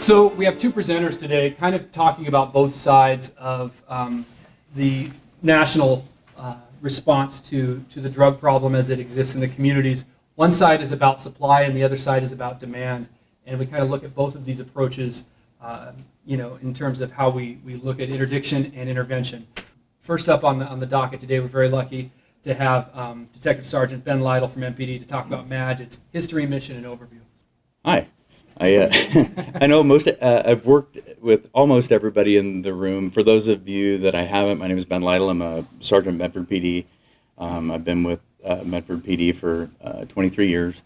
So we have two presenters today kind of talking about both sides of the national response to the drug problem as it exists in the communities. One side is about supply and the other side is about demand. And we kind of look at both of these approaches in terms of how we look at interdiction and intervention. First up on the docket today, we're very lucky to have Detective Sergeant Ben Lytle from MPD to talk about MADGE, its history, mission, and overview. Hi. I know I've worked with almost everybody in the room. For those of you that I haven't, my name is Ben Lytle. I'm a sergeant at Medford PD. I've been with Medford PD for 23 years.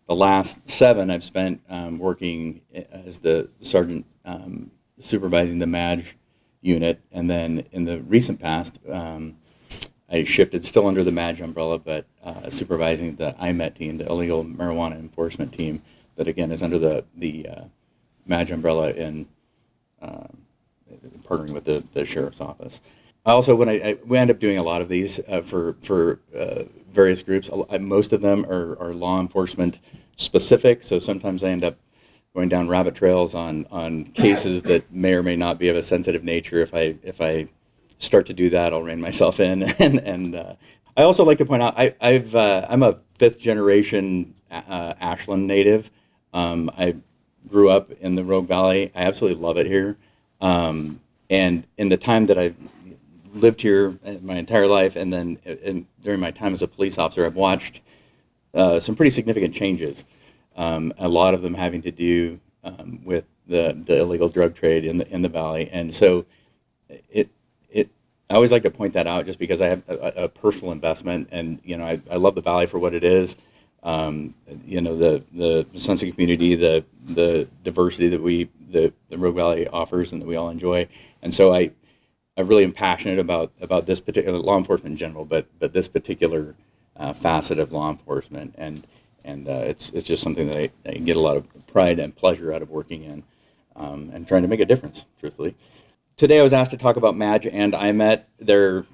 The last 7 I've spent working as the sergeant supervising the MADGE unit, and then in the recent past, I shifted still under the MADGE umbrella, but supervising the IMET team, the Illegal Marijuana Enforcement Team, that again is under the MADGE umbrella in partnering with the Sheriff's Office. I also, we end up doing a lot of these for various groups. Most of them are law enforcement specific, so sometimes I end up going down rabbit trails on cases that may or may not be of a sensitive nature. If I start to do that, I'll rein myself in. and I also like to point out I'm a 5th generation Ashland native. I grew up in the Rogue Valley. I absolutely love it here. And in the time that I've lived here my entire life, and then during my time as a police officer, I've watched some pretty significant changes. A lot of them having to do with the illegal drug trade in the valley. And so I always like to point that out just because I have a personal investment, and I love the valley for what it is. The sense of community, the diversity that the Rogue Valley offers and that we all enjoy. And so I really am passionate about this particular law enforcement in general, but this particular facet of law enforcement, and it's just something that I get a lot of pride and pleasure out of working in, and trying to make a difference, truthfully. Today I was asked to talk about MADGE and IMET. They're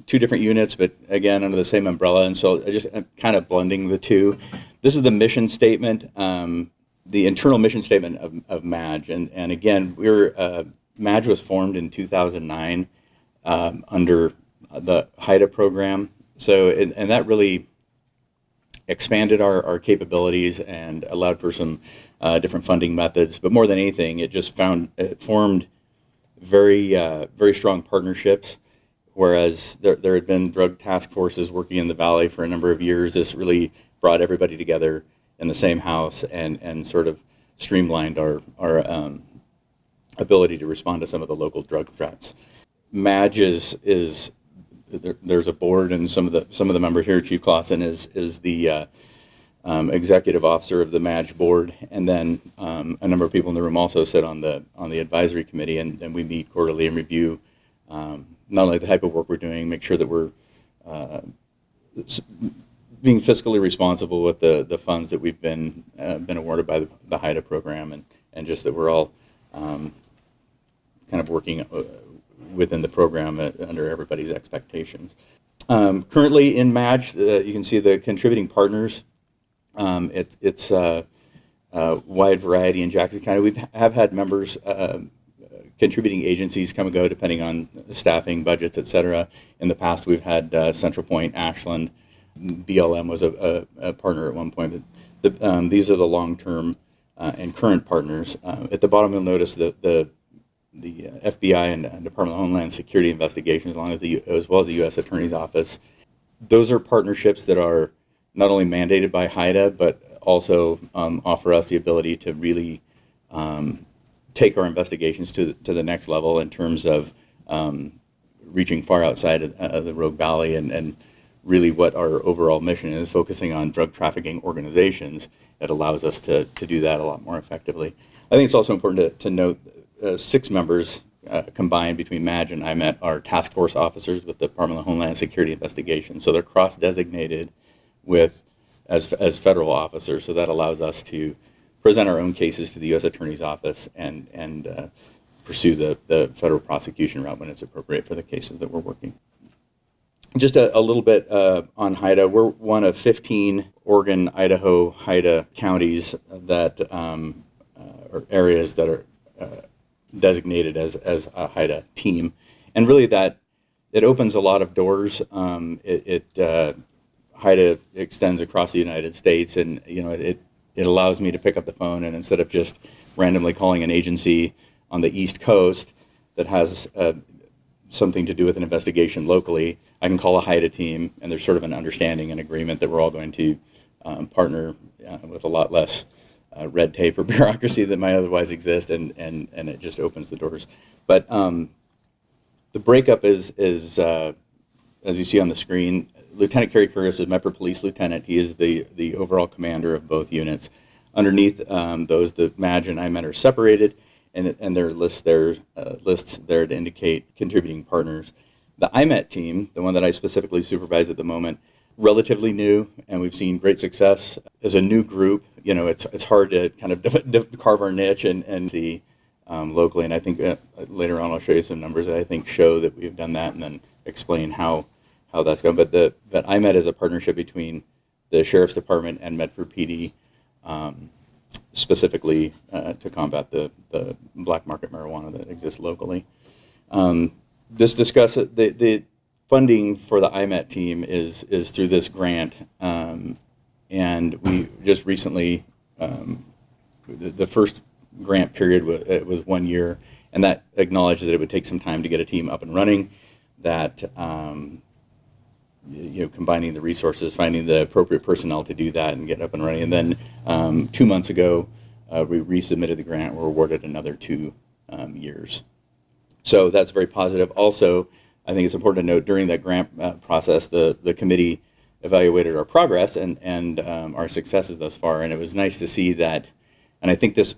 2 different units, but again, under the same umbrella, and so I'm kind of blending the two. This is the mission statement, the internal mission statement of MADGE, and again, MADGE was formed in 2009 under the HIDA program, so and that really expanded our capabilities and allowed for some different funding methods, but more than anything, it formed very strong partnerships. Whereas there had been drug task forces working in the valley for a number of years, this really brought everybody together in the same house and sort of streamlined our ability to respond to some of the local drug threats. MADGE there's a board, and some of the members here. Chief Clausen is the executive officer of the MADGE board, and then a number of people in the room also sit on the advisory committee, and we meet quarterly and review not only the type of work we're doing, make sure that we're being fiscally responsible with the funds that we've been awarded by the HIDA program, and just that we're all kind of working within the program under everybody's expectations. Currently in MADGE, you can see the contributing partners. It's a wide variety in Jackson County. We have had members, contributing agencies come and go depending on staffing, budgets, et cetera. In the past, we've had Central Point, Ashland, BLM was a partner at one point. But these are the long-term and current partners. At the bottom, you'll notice the FBI and Department of Homeland Security investigations, as well as the U.S. Attorney's Office. Those are partnerships that are not only mandated by HIDA, but also offer us the ability to really take our investigations to the next level in terms of reaching far outside of the Rogue Valley and really what our overall mission is, focusing on drug trafficking organizations. It allows us to do that a lot more effectively. I think it's also important to note 6 members combined between MADGE and IMET are task force officers with the Department of Homeland Security Investigations. So they're cross-designated as federal officers. So that allows us to present our own cases to the U.S. Attorney's Office and pursue the federal prosecution route when it's appropriate for the cases that we're working. Just a little bit on HIDA. We're one of 15 Oregon, Idaho, HIDA counties that or areas that are designated as a HIDA team, and really that it opens a lot of doors. HIDA extends across the United States, and it allows me to pick up the phone, and instead of just randomly calling an agency on the East Coast that has something to do with an investigation locally, I can call a HIDA team, and there's sort of an understanding and agreement that we're all going to partner with a lot less red tape or bureaucracy that might otherwise exist, and it just opens the doors. But the breakup is as you see on the screen. Lieutenant Kerry Curtis is Metro Police Lieutenant. He is the overall commander of both units. Underneath those, the MAJ and IMET are separated, and there are lists there to indicate contributing partners. The IMET team, the one that I specifically supervise at the moment, relatively new, and we've seen great success. As a new group, it's hard to kind of carve our niche and see locally. And I think later on I'll show you some numbers that I think show that we've done that, and then explain how that's going. But IMET is a partnership between the Sheriff's Department and Medford PD, specifically to combat the black market marijuana that exists locally. The funding for the IMET team is through this grant, and we just recently, the first grant period was 1 year, and that acknowledged that it would take some time to get a team up and running, that combining the resources, finding the appropriate personnel to do that and get up and running. And then 2 months ago, we resubmitted the grant. We're awarded another 2 years. So that's very positive. Also, I think it's important to note during that grant process, the committee evaluated our progress and our successes thus far. And it was nice to see that, and I think this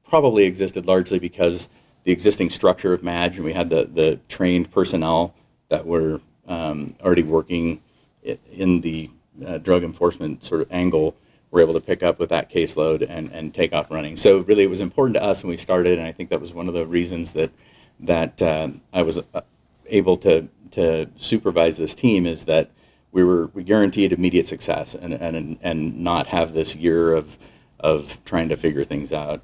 probably existed largely because the existing structure of MAJ, and we had the trained personnel that were already working in the drug enforcement sort of angle, were able to pick up with that caseload and take off running. So really it was important to us when we started, and I think that was one of the reasons that I was able to supervise this team, is that we guaranteed immediate success and not have this year of trying to figure things out.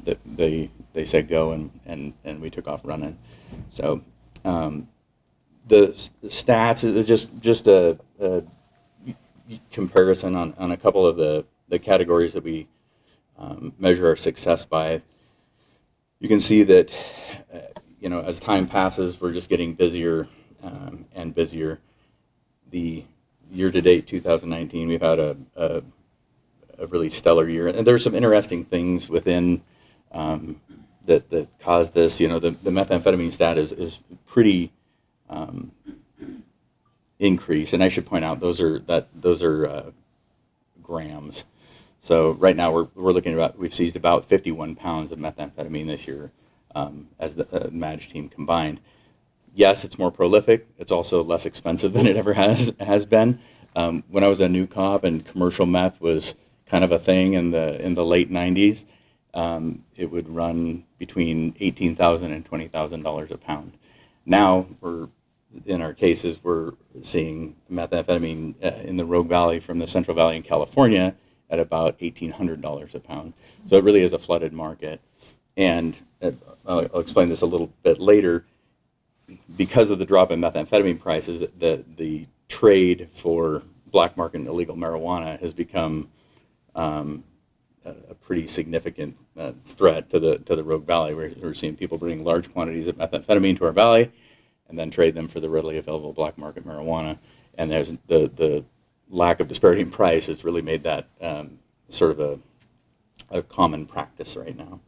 That they said go, and we took off running. So the stats is just a comparison on a couple of the categories that we measure our success by. You can see that as time passes, we're just getting busier and busier. The year-to-date 2019, we've had a really stellar year, and there's some interesting things within that caused this. The methamphetamine stat is pretty increased, and I should point out those are grams. So right now we're looking at we've seized about 51 pounds of methamphetamine this year as the MAJ team combined. Yes, it's more prolific. It's also less expensive than it ever has been. When I was a new cop and commercial meth was kind of a thing in the late 90s, it would run between $18,000 and $20,000 a pound. Now in our cases, we're seeing methamphetamine in the Rogue Valley from the Central Valley in California at about $1,800 a pound. So it really is a flooded market. And I'll explain this a little bit later. Because of the drop in methamphetamine prices, the trade for black market and illegal marijuana has become a pretty significant threat to the Rogue Valley. We're seeing people bring large quantities of methamphetamine to our valley and then trade them for the readily available black market marijuana. And there's the lack of disparity in price has really made that sort of a common practice right now.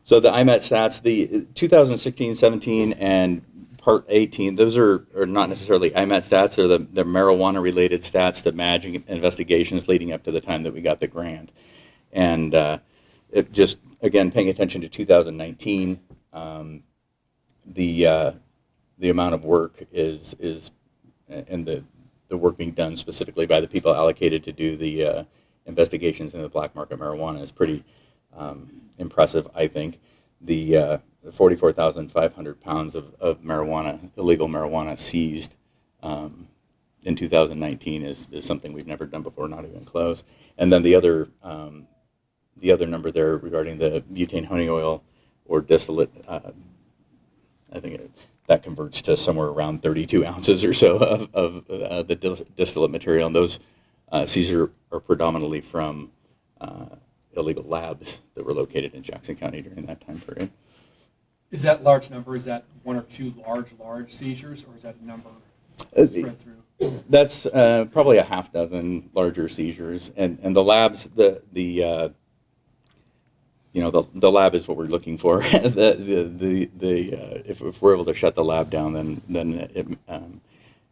So the IMET stats, the 2016, 17, and Part 18, those are not necessarily IMET stats. They're the marijuana-related stats, the MAJ investigations leading up to the time that we got the grant. And it just, again, paying attention to 2019, the amount of work is and the work being done specifically by the people allocated to do the investigations into the black market marijuana is pretty impressive, I think. The 44,500 pounds of marijuana, illegal marijuana seized in 2019 is something we've never done before, not even close. And then the other the other number there regarding the butane honey oil or distillate, I think that converts to somewhere around 32 ounces or so of the distillate material. And those seizures are predominantly from illegal labs that were located in Jackson County during that time period. Is that large number, is that one or two large seizures, or is that a number spread through? That's probably a half dozen larger seizures, and the labs, the lab is what we're looking for. If we're able to shut the lab down, then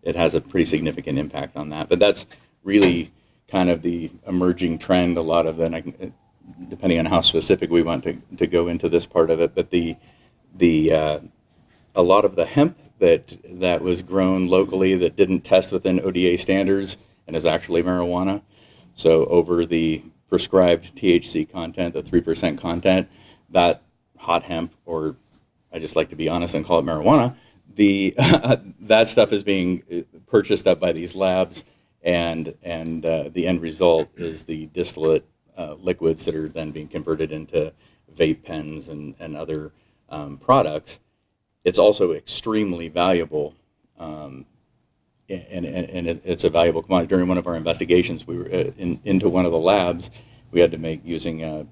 it has a pretty significant impact on that. But that's really kind of the emerging trend. A lot of then, depending on how specific we want to go into this part of it, but a lot of the hemp that was grown locally that didn't test within ODA standards and is actually marijuana. So over the prescribed THC content, the 3% content, that hot hemp, or I just like to be honest and call it marijuana, that stuff is being purchased up by these labs, and the end result is the distillate liquids that are then being converted into vape pens and other products. It's also extremely valuable, and it's a valuable commodity. During one of our investigations, we were into one of the labs. We had to using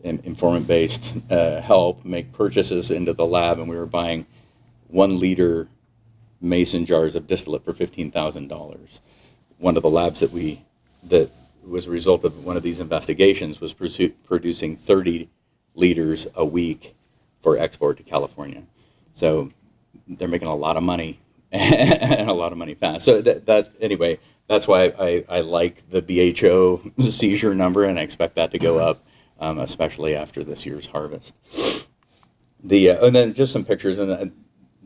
informant-based help, make purchases into the lab, and we were buying 1 liter mason jars of distillate for $15,000. One of the labs that was a result of one of these investigations was producing 30 liters a week for export to California. So they're making a lot of money and a lot of money fast. So anyway, that's why I like the BHO seizure number, and I expect that to go up, especially after this year's harvest. And then just some pictures, and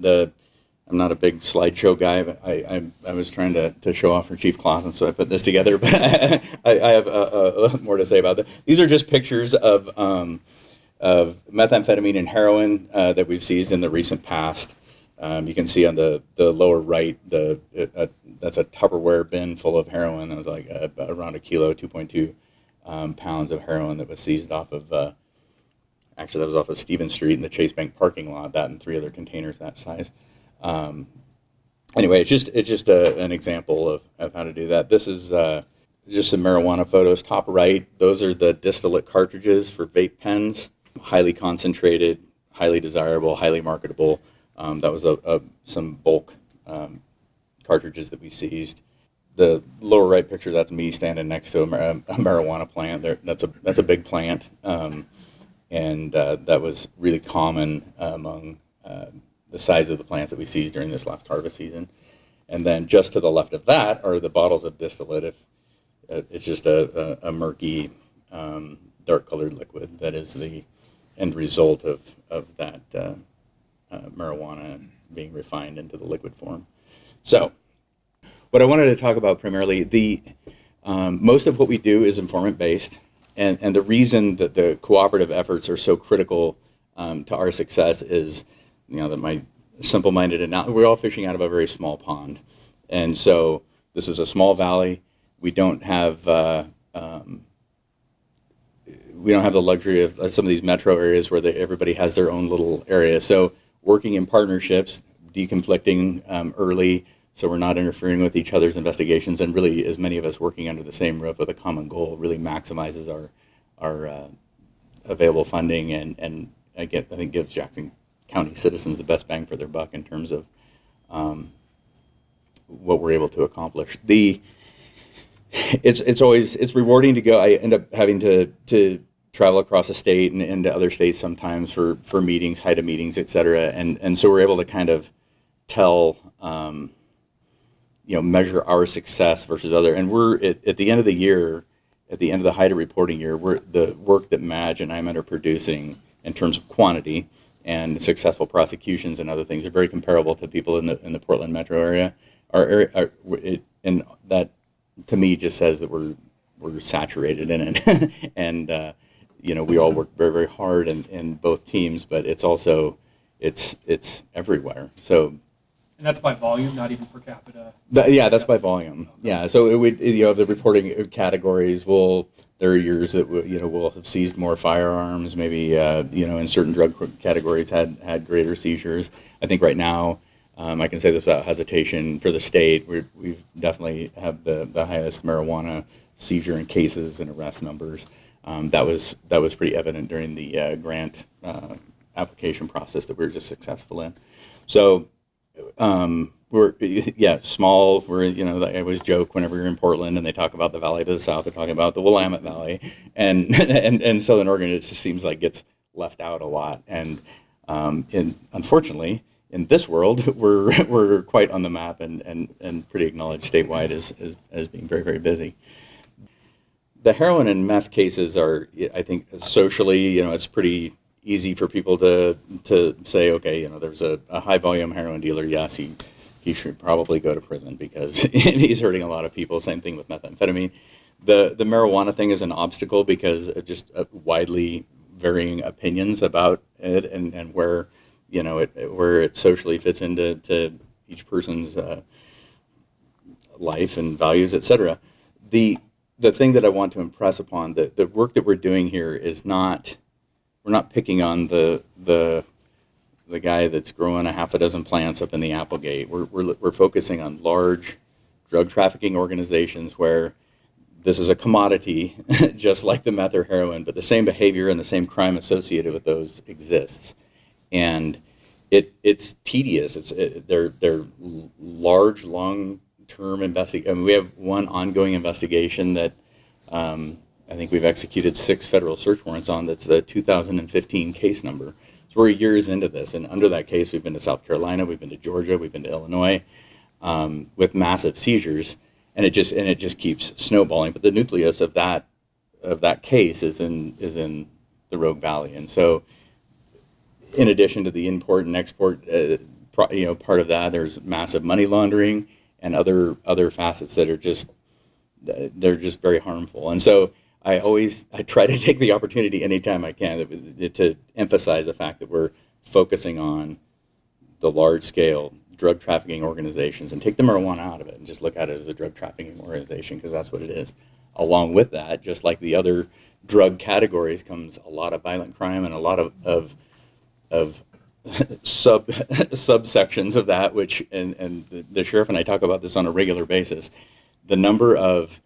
I'm not a big slideshow guy, but I was trying to show off for Chief Clausen, so I put this together. But I have more to say about that. These are just pictures of methamphetamine and heroin that we've seized in the recent past. You can see on the lower right, that's a Tupperware bin full of heroin. That was like around a kilo, 2.2 pounds of heroin that was seized off of, actually that was off of Stevens Street in the Chase Bank parking lot, that and 3 other containers that size. Anyway, it's just an example of how to do that. This is just some marijuana photos. Top right, those are the distillate cartridges for vape pens. Highly concentrated, highly desirable, highly marketable. That was some bulk cartridges that we seized. The lower right picture, that's me standing next to a marijuana plant. That's a big plant, and that was really common among the size of the plants that we seized during this last harvest season. And then just to the left of that are the bottles of distillate. It's just a murky, dark-colored liquid that is the end result of that marijuana being refined into the liquid form. So what I wanted to talk about primarily, most of what we do is informant-based, and the reason that the cooperative efforts are so critical to our success is, that my simple-minded analogy, we're all fishing out of a very small pond. And so this is a small valley. We don't have the luxury of some of these metro areas where everybody has their own little area. So working in partnerships, deconflicting early, so we're not interfering with each other's investigations, and really as many of us working under the same roof with a common goal really maximizes our available funding, and I think gives Jackson County citizens the best bang for their buck in terms of what we're able to accomplish. It's rewarding to go. I end up having to travel across the state and into other states sometimes for meetings, HIDA meetings, et cetera. And so we're able to kind of tell, measure our success versus other. And we're at the end of the year, at the end of the HIDA reporting year, the work that Madge and IMET are producing in terms of quantity and successful prosecutions and other things are very comparable to people in the Portland metro area. And that, to me, just says that we're saturated in it, and we all work very, very hard in both teams, but it's also it's everywhere. So, and that's by volume, not even per capita. That's by volume. Yeah, so it would the reporting categories there are years that we'll have seized more firearms, maybe in certain drug categories had greater seizures. I think right now, I can say this without hesitation, for the state, we've definitely have the highest marijuana seizure in cases and arrest numbers. That was pretty evident during the grant application process that we were just successful in. So we're small. I always joke whenever you're in Portland and they talk about the valley to the south, they're talking about the Willamette Valley, and and Southern Oregon, it just seems like gets left out a lot. And unfortunately, in this world, we're quite on the map and pretty acknowledged statewide as being very, very busy. The heroin and meth cases are, I think, socially, it's pretty easy for people to say, okay, there's a high volume heroin dealer. Yes, he should probably go to prison because he's hurting a lot of people. Same thing with methamphetamine. The marijuana thing is an obstacle because of just widely varying opinions about it and where where it socially fits into each person's life and values, etc. The thing that I want to impress upon, the work that we're doing here is we're not picking on the guy that's growing a half a dozen plants up in the Applegate. We're focusing on large drug trafficking organizations where this is a commodity, just like the meth or heroin, but the same behavior and the same crime associated with those exists. And it's tedious. They're large, long-term investigations. I mean, we have one ongoing investigation that I think we've executed 6 federal search warrants on. That's the 2015 case number. So we're years into this, and under that case, we've been to South Carolina, we've been to Georgia, we've been to Illinois, with massive seizures, and it just keeps snowballing. But the nucleus of that case is in the Rogue Valley, and so in addition to the import and export, part of that, there's massive money laundering and other facets that are just very harmful. And so I try to take the opportunity anytime I can to emphasize the fact that we're focusing on the large scale drug trafficking organizations and take the marijuana out of it and just look at it as a drug trafficking organization, because that's what it is. Along with that, just like the other drug categories, comes a lot of violent crime and a lot of subsections of that, which and the sheriff and I talk about this on a regular basis. The number of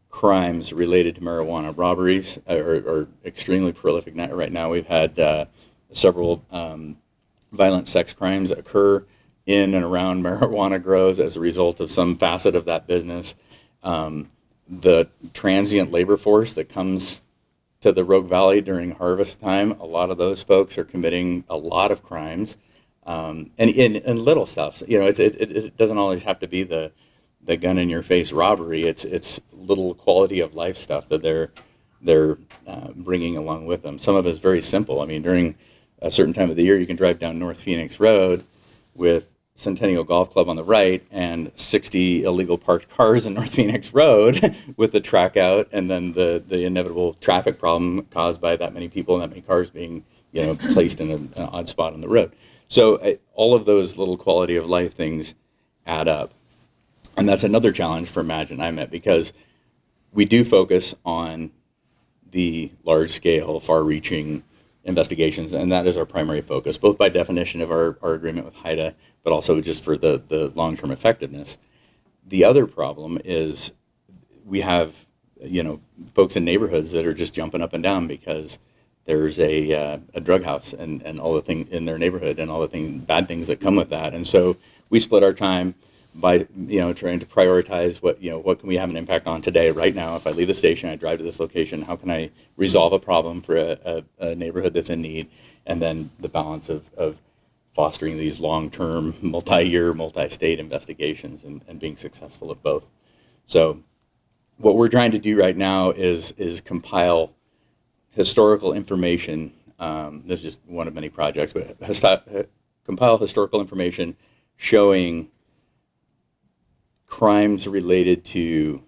crimes related to marijuana robberies are extremely prolific right now. We've had several violent sex crimes occur in and around marijuana grows as a result of some facet of that business. The transient labor force that comes to the Rogue Valley during harvest time, a lot of those folks are committing a lot of crimes, and little stuff. It doesn't always have to be the gun in your face robbery. It's little quality of life stuff that they're bringing along with them. Some of it is very simple. I mean, during a certain time of the year, you can drive down North Phoenix Road with Centennial Golf Club on the right and 60 illegal parked cars in North Phoenix Road with the track out, and then the inevitable traffic problem caused by that many people and that many cars being placed in an odd spot on the road. So all of those little quality of life things add up. And that's another challenge for Imagine IMET, because we do focus on the large scale, far reaching investigations, and that is our primary focus, both by definition of our agreement with HIDTA, but also just for the long-term effectiveness. The other problem is we have folks in neighborhoods that are just jumping up and down because there's a drug house and all the things in their neighborhood and all the bad things that come with that. And so we split our time by trying to prioritize what can we have an impact on today. Right now, if I leave the station, I drive to this location, how can I resolve a problem for a neighborhood that's in need, and then the balance of fostering these long-term, multi-year, multi-state investigations and being successful at both. So what we're trying to do right now is compile historical information. This is just one of many projects, but compile historical information showing crimes related to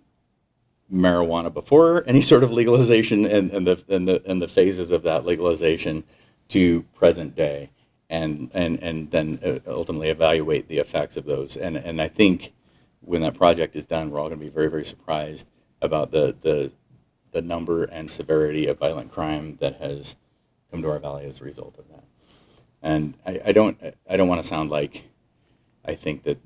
marijuana before any sort of legalization and the phases of that legalization to present day, and then ultimately evaluate the effects of those. And I think when that project is done, we're all going to be very, very surprised about the the number and severity of violent crime that has come to our valley as a result of that. And I don't want to sound like I think that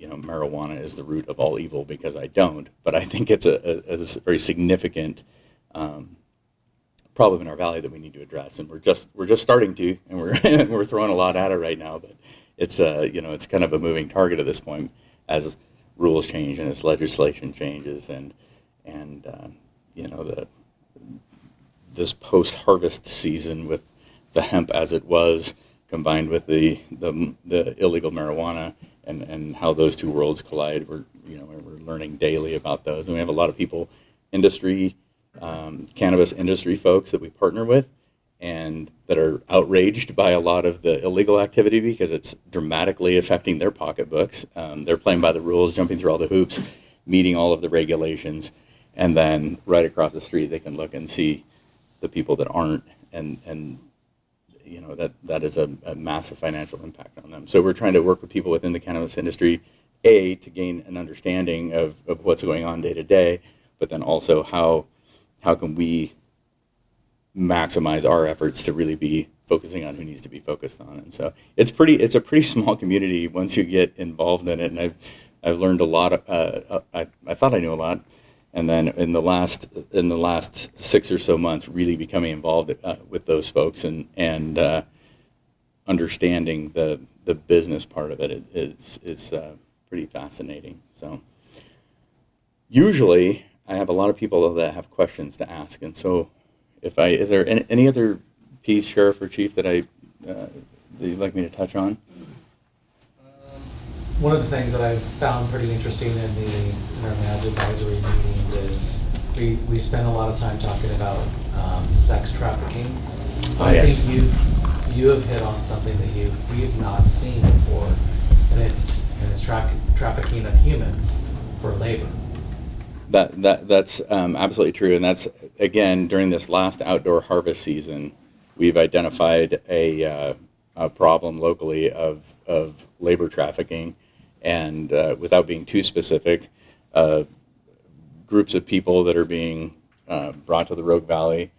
marijuana is the root of all evil, because I don't. But I think it's a very significant problem in our valley that we need to address, and we're just starting to, and we're throwing a lot at it right now. But it's it's kind of a moving target at this point as rules change and as legislation changes, and this post-harvest season with the hemp as it was, combined with the illegal marijuana, and how those two worlds collide. We're learning daily about those, and we have a lot of people, cannabis industry folks that we partner with, and that are outraged by a lot of the illegal activity because it's dramatically affecting their pocketbooks. They're playing by the rules, jumping through all the hoops, meeting all of the regulations, and then right across the street they can look and see the people that aren't, and that is a massive financial impact on them. So we're trying to work with people within the cannabis industry, to gain an understanding of what's going on day to day, but then also how can we maximize our efforts to really be focusing on who needs to be focused on. And so it's a pretty small community once you get involved in it. And I've learned a lot. I thought I knew a lot, and then in the last 6 or so months, really becoming involved with those folks and understanding the business part of it is pretty fascinating. So usually I have a lot of people that have questions to ask, and so is there any other piece, Sheriff or Chief, that that you'd like me to touch on? One of the things that I found pretty interesting in the NERMAD advisory meetings is we spend a lot of time talking about sex trafficking. I think you have hit on something that we have not seen before, and it's trafficking of humans for labor. That's absolutely true, and that's, again, during this last outdoor harvest season, we've identified a problem locally of labor trafficking, and without being too specific, groups of people that are being brought to the Rogue Valley,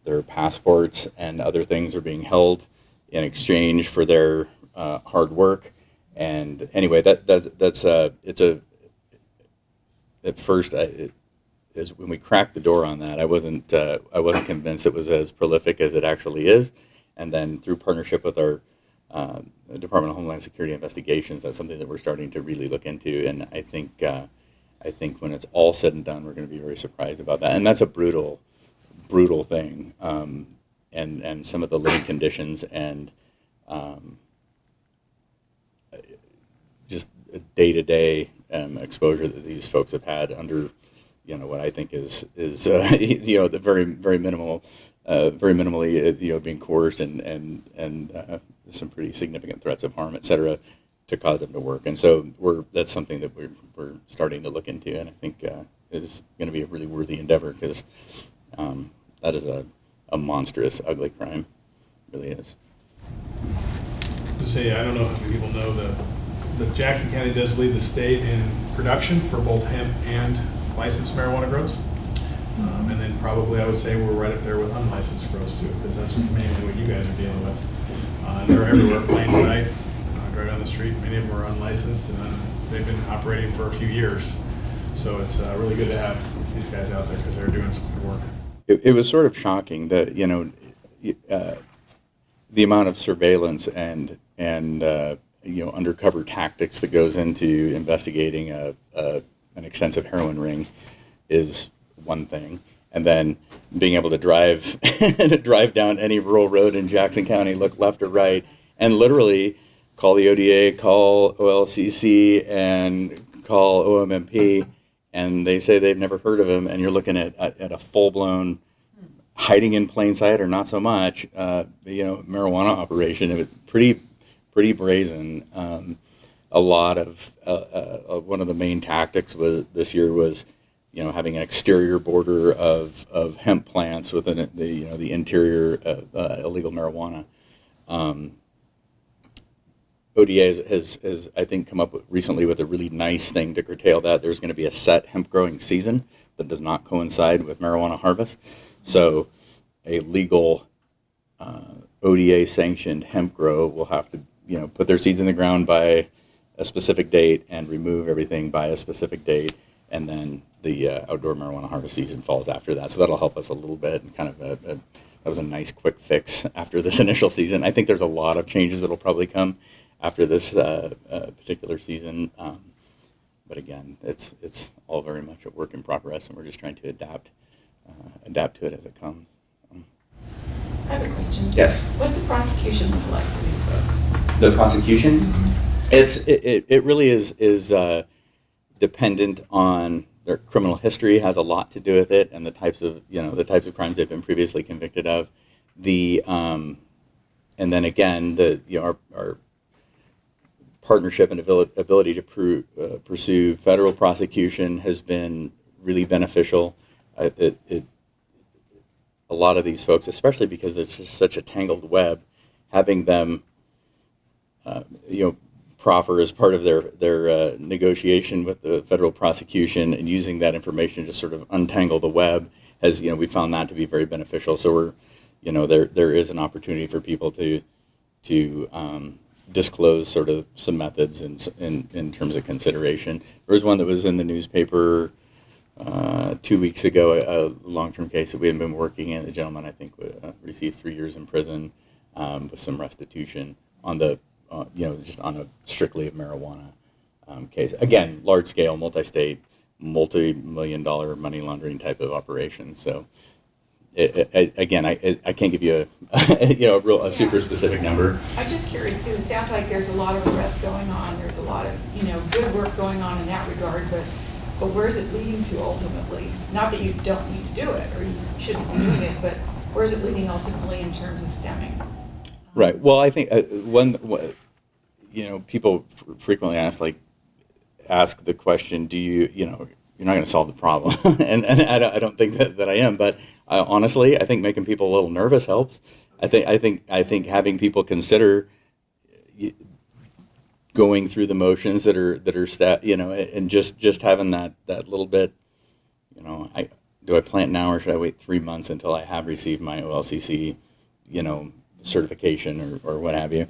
their passports and other things are being held in exchange for their hard work. And anyway, at first, when we cracked the door on that, I wasn't convinced it was as prolific as it actually is. And then through partnership with our Department of Homeland Security investigations, that's something that we're starting to really look into. And I think when it's all said and done, we're going to be very surprised about that. And that's a brutal thing. And some of the living conditions and just day-to-day exposure that these folks have had under, what I think is the very very minimal, very minimally being coerced and some pretty significant threats of harm, et cetera, to cause them to work. And so that's something that we're starting to look into, and I think is going to be a really worthy endeavor, because that is a monstrous, ugly crime. It really is. To say, I don't know how many people know that Jackson County does lead the state in production for both hemp and licensed marijuana grows. And then probably I would say we're right up there with unlicensed grows too, because that's mainly what you guys are dealing with. They're everywhere, plain sight, right down the street. Many of them are unlicensed, and they've been operating for a few years. So it's really good to have these guys out there, because they're doing some good work. It was sort of shocking that the amount of surveillance and undercover tactics that goes into investigating an extensive heroin ring is one thing, and then being able to drive down any rural road in Jackson County, look left or right, and literally call the ODA, call OLCC, and call OMMP, and they say they've never heard of him, and you're looking at a full-blown hiding in plain sight, or not so much, marijuana operation. It was pretty brazen. A lot of one of the main tactics this year was having an exterior border of hemp plants within the interior of illegal marijuana. ODA has I think come up recently with a really nice thing to curtail that. There's going to be a set hemp growing season that does not coincide with marijuana harvest. So a legal ODA sanctioned hemp grow will have to, put their seeds in the ground by a specific date and remove everything by a specific date, and then the outdoor marijuana harvest season falls after that. So that'll help us a little bit, and kind of that was a nice quick fix after this initial season. I think there's a lot of changes that'll probably come after this particular season, but again, it's all very much a work in progress, and we're just trying to adapt to it as it comes. I have a question. Yes. What's the prosecution look like for these folks? The prosecution, it really is dependent on their criminal history, has a lot to do with it, and the types of crimes they've been previously convicted of. And then again, our partnership and ability to pursue federal prosecution has been really beneficial. A lot of these folks, especially because it's just such a tangled web, having them, proffer as part of their negotiation with the federal prosecution and using that information to sort of untangle the web has, we found that to be very beneficial. So there is an opportunity for people to disclose sort of some methods in terms of consideration. There was one that was in the newspaper 2 weeks ago, a long-term case that we had been working in. The gentleman, I think, received 3 years in prison with some restitution on just on a strictly marijuana case. Again, large-scale, multi-state, multi-million-dollar money laundering type of operation. So, I can't give you a super specific number. I'm just curious because it sounds like there's a lot of arrests going on. There's a lot of good work going on in that regard, but where's it leading to ultimately? Not that you don't need to do it or you shouldn't be doing it, but where's it leading ultimately in terms of stemming? Right. Well, I think people frequently ask the question, do you're not going to solve the problem, and I don't think that I am, but honestly, I think making people a little nervous helps. I think having people consider going through the motions that are and just having that little bit, do I plant now or should I wait 3 months until I have received my OLCC, certification or what have you.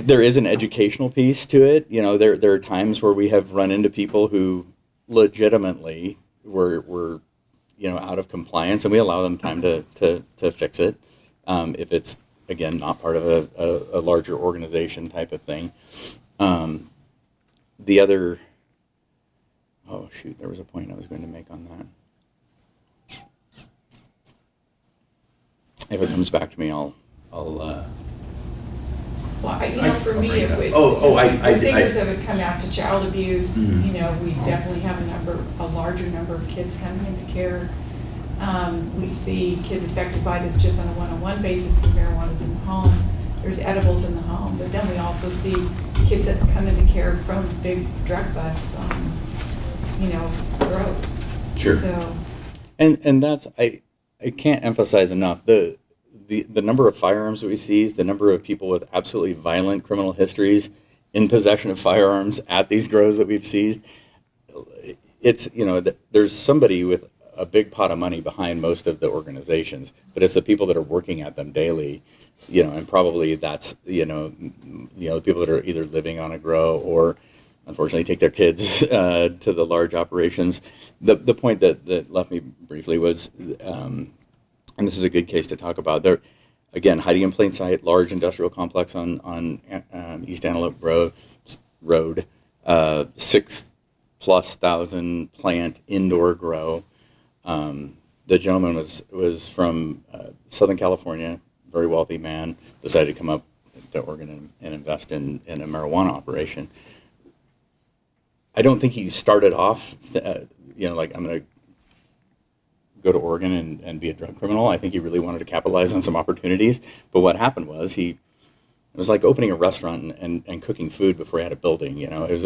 There is an educational piece to it. There are times where we have run into people who legitimately were out of compliance, and we allow them time to fix it. If it's, again, not part of a larger organization type of thing. The other, there was a point I was going to make on that. If it comes back to me, I'll Well, for me, bring it up. if figures that would come out to child abuse, Mhm. We definitely have a larger number of kids coming into care. We see kids affected by this just on a one-on-one basis because marijuana's in the home. There's edibles in the home, but then we also see kids that come into care from big drug busts, grows. Sure. So, And that's, I can't emphasize enough the number of firearms that we seize, the number of people with absolutely violent criminal histories in possession of firearms at these grows that we've seized. It's, there's somebody with a big pot of money behind most of the organizations, but it's the people that are working at them daily, and probably that's, the people that are either living on a grow or unfortunately take their kids to the large operations. The point that left me briefly was, and this is a good case to talk about, there, again, hiding in plain sight, large industrial complex on East Antelope Road, 6,000+ plant indoor grow. The gentleman was from Southern California, very wealthy man, decided to come up to Oregon and invest in a marijuana operation. I don't think he started off, like, I'm going to go to Oregon and be a drug criminal. I think he really wanted to capitalize on some opportunities. But what happened was it was like opening a restaurant and cooking food before he had a building.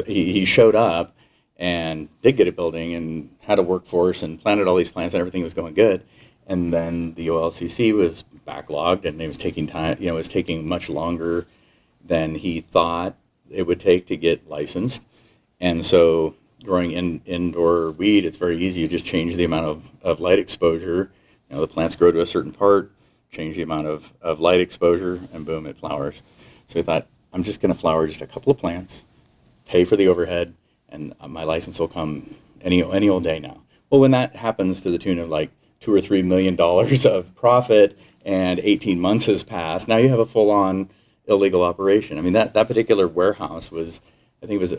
He showed up and did get a building and had a workforce and planted all these plants and everything was going good. And then the OLCC was backlogged and it was taking time, it was taking much longer than he thought it would take to get licensed. And so growing indoor weed, it's very easy. You just change the amount of light exposure. You know, the plants grow to a certain part, change the amount of light exposure, and boom, it flowers. So we thought, I'm just going to flower just a couple of plants, pay for the overhead, and my license will come any old day now. Well, when that happens to the tune of like $2 or $3 million of profit and 18 months has passed, now you have a full-on illegal operation. I mean, that particular warehouse was, I think it was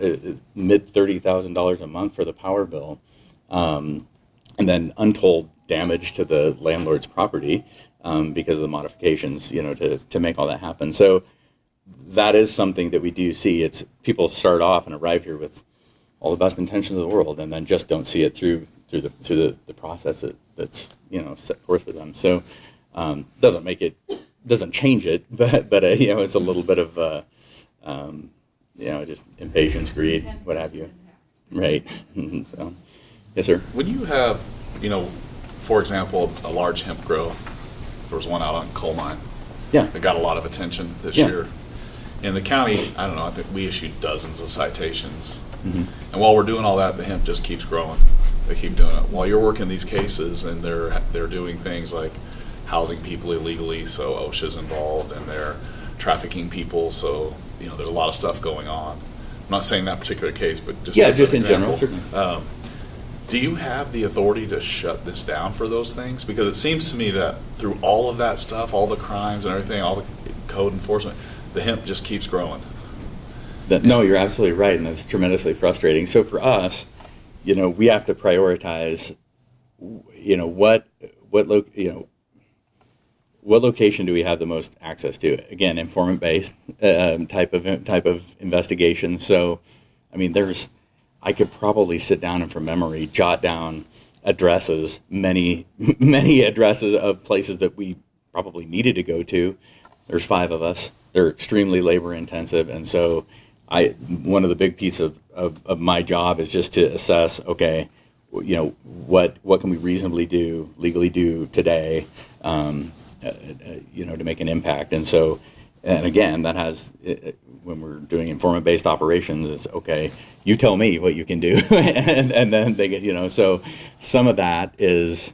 mid $30,000 a month for the power bill, and then untold damage to the landlord's property because of the modifications, you know, to make all that happen. So that is something that we do see. It's people start off and arrive here with all the best intentions of the world, and then just don't see it through the process that's, you know, set forth for them. So doesn't change it, but you know, it's a little bit of you know, just impatience, greed, what have you. Right. So, yes, sir. When you have, you know, for example, a large hemp grow, there was one out on Coal Mine Yeah. that got a lot of attention this Yeah. year. In the county, I don't know, I think we issued dozens of citations. Mhm. And while we're doing all that, the hemp just keeps growing. They keep doing it. While you're working these cases and they're doing things like housing people illegally, so OSHA's involved, and they're trafficking people, so, you know, there's a lot of stuff going on. I'm not saying that particular case, but just Yeah, as just an in general, example. certainly. Do you have the authority to shut this down for those things? Because it seems to me that through all of that stuff, all the crimes and everything, all the code enforcement, the hemp just keeps growing. No, you're absolutely right, and that's tremendously frustrating. So for us, you know, we have to prioritize, you know, what location do we have the most access to? Again, informant-based type of investigation. So, I mean, I could probably sit down and from memory jot down addresses, many addresses of places that we probably needed to go to. There's 5 of us. They're extremely labor intensive, and so one of the big pieces of my job is just to assess, okay, you know, what can we reasonably legally do today, you know, to make an impact. And so, and again, that has, when we're doing informant-based operations, it's okay, you tell me what you can do, and then they get, you know, so some of that is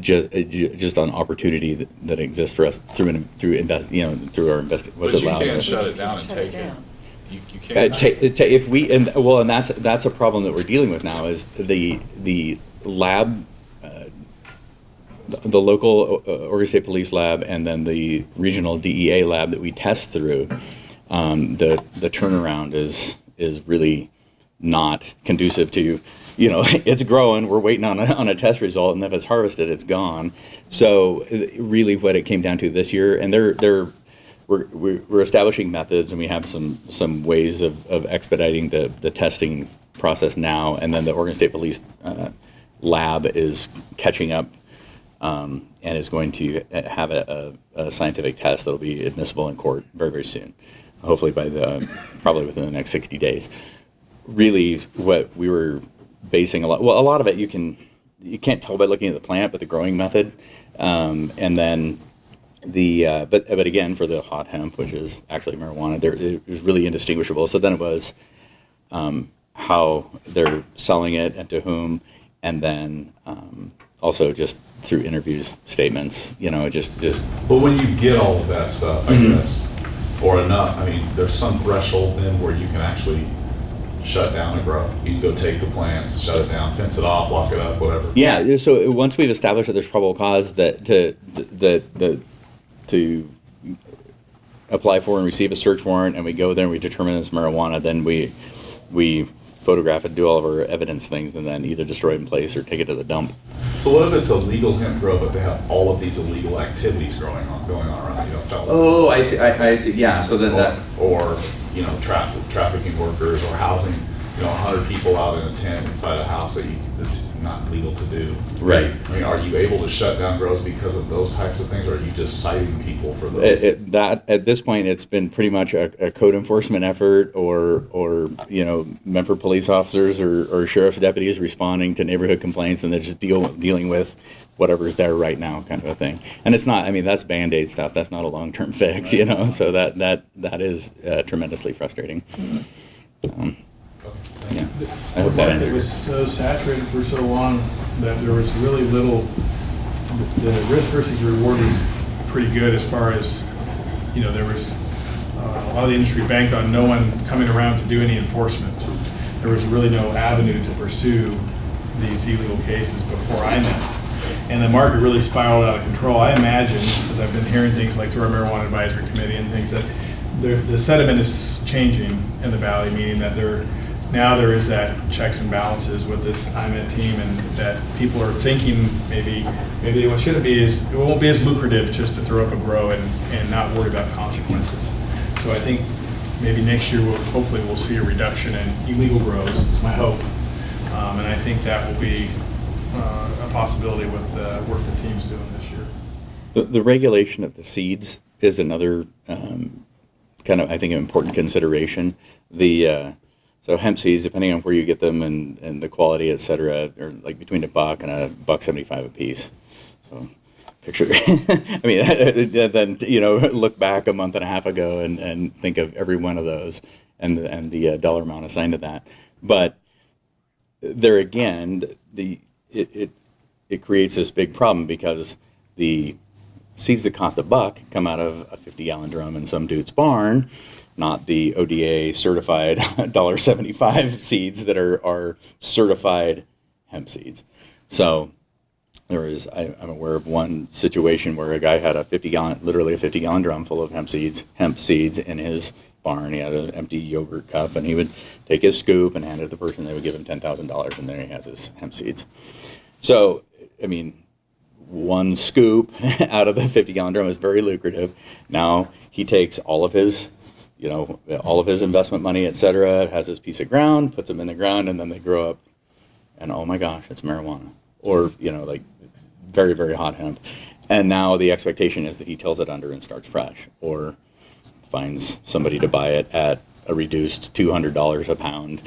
just an opportunity that exists for us through our what's But you allowed. can't shut it down and take it. You can't. If we and that's a problem that we're dealing with now is the lab, the local Oregon State Police lab, and then the regional DEA lab that we test through. The turnaround is really not conducive to, you know, it's growing, we're waiting on a test result, and if it's harvested, it's gone. So really what it came down to this year, and we're establishing methods, and we have some ways of expediting the testing process now, and then the Oregon State Police lab is catching up and is going to have a scientific test that will be admissible in court very, very soon, hopefully probably within the next 60 days. Really, what we were basing a lot of it you can't tell by looking at the plant, but the growing method, and then but again, for the hot hemp, which is actually marijuana, it was really indistinguishable. So then it was how they're selling it and to whom, and then also just through interviews, statements, you know, just. But when you get all of that stuff, I guess, or enough, I mean, there's some threshold then where you can actually shut down a grow. You can go take the plants, shut it down, fence it off, lock it up, whatever. Yeah. So once we've established that there's probable cause to apply for and receive a search warrant, and we go there and we determine it's marijuana, then we photograph it, do all of our evidence things, and then either destroy it in place or take it to the dump. So what if it's a legal hemp grow, but they have all of these illegal activities going on around, you know, fellas? Oh, I see. I see. Yeah. So then or you know, trafficking workers or housing 100 people out in a tent inside a house that's not legal to do. Right. I mean, are you able to shut down grows because of those types of things, or are you just citing people for those? That at this point, it's been pretty much a code enforcement effort, or member police officers or sheriff's deputies responding to neighborhood complaints, and they're just dealing with whatever's there right now, kind of a thing. And it's not. I mean, that's Band-Aid stuff. That's not a long-term fix, So that is tremendously frustrating. Yeah, I hope that It answers. was so saturated for so long that there was really little, the risk versus reward was pretty good as far as, there was, a lot of the industry banked on no one coming around to do any enforcement. There was really no avenue to pursue these illegal cases before I met. And the market really spiraled out of control. I imagine, because I've been hearing things like through our Marijuana Advisory Committee and things, that the sentiment is changing in the Valley, meaning that now there is that checks and balances with this IMED team, and that people are thinking maybe what shouldn't be is, it won't be as lucrative just to throw up a grow and not worry about consequences. So I think maybe next year hopefully we'll see a reduction in illegal grows, is my hope. And I think that will be a possibility with the work the team's doing this year. The regulation of the seeds is another kind of, I think, an important consideration. So hemp seeds, depending on where you get them and the quality, et cetera, are like between $1 and $1.75 a piece. So picture, I mean, then, look back a month and a half ago and think of every one of those and the dollar amount assigned to that. But there again, it creates this big problem because the seeds that cost $1 come out of a 50-gallon drum in some dude's barn, not the ODA certified $1.75 seeds that are certified hemp seeds. So I'm aware of one situation where a guy had literally a 50-gallon drum full of hemp seeds in his barn. He had an empty yogurt cup, and he would take his scoop and hand it to the person. They would give him $10,000, and there he has his hemp seeds. So, I mean, one scoop out of the 50-gallon drum is very lucrative. Now he takes all of his investment money, et cetera, has his piece of ground, puts them in the ground, and then they grow up, and oh my gosh, it's marijuana. Or, like very, very hot hemp. And now the expectation is that he tills it under and starts fresh, or finds somebody to buy it at a reduced $200 a pound,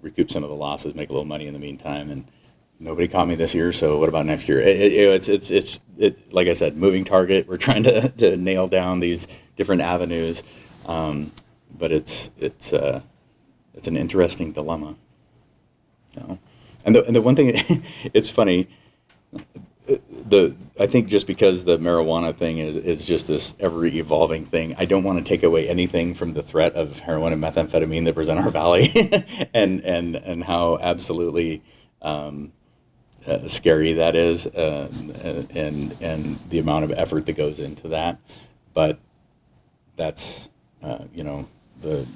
recoup some of the losses, make a little money in the meantime. And nobody caught me this year, so what about next year? It's like I said, moving target. We're trying to nail down these different avenues, but it's an interesting dilemma. And the one thing, it's funny. I think just because the marijuana thing is just this ever evolving thing, I don't want to take away anything from the threat of heroin and methamphetamine that present our valley, and how absolutely scary that is, and the amount of effort that goes into that. But that's the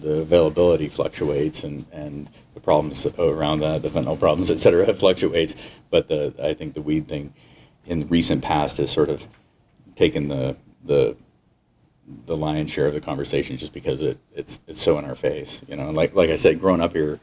availability fluctuates, and the problems around that, the fentanyl problems, et cetera, fluctuates. But I think the weed thing in the recent past has sort of taken the lion's share of the conversation, just because it's so in our face. And like I said, growing up here,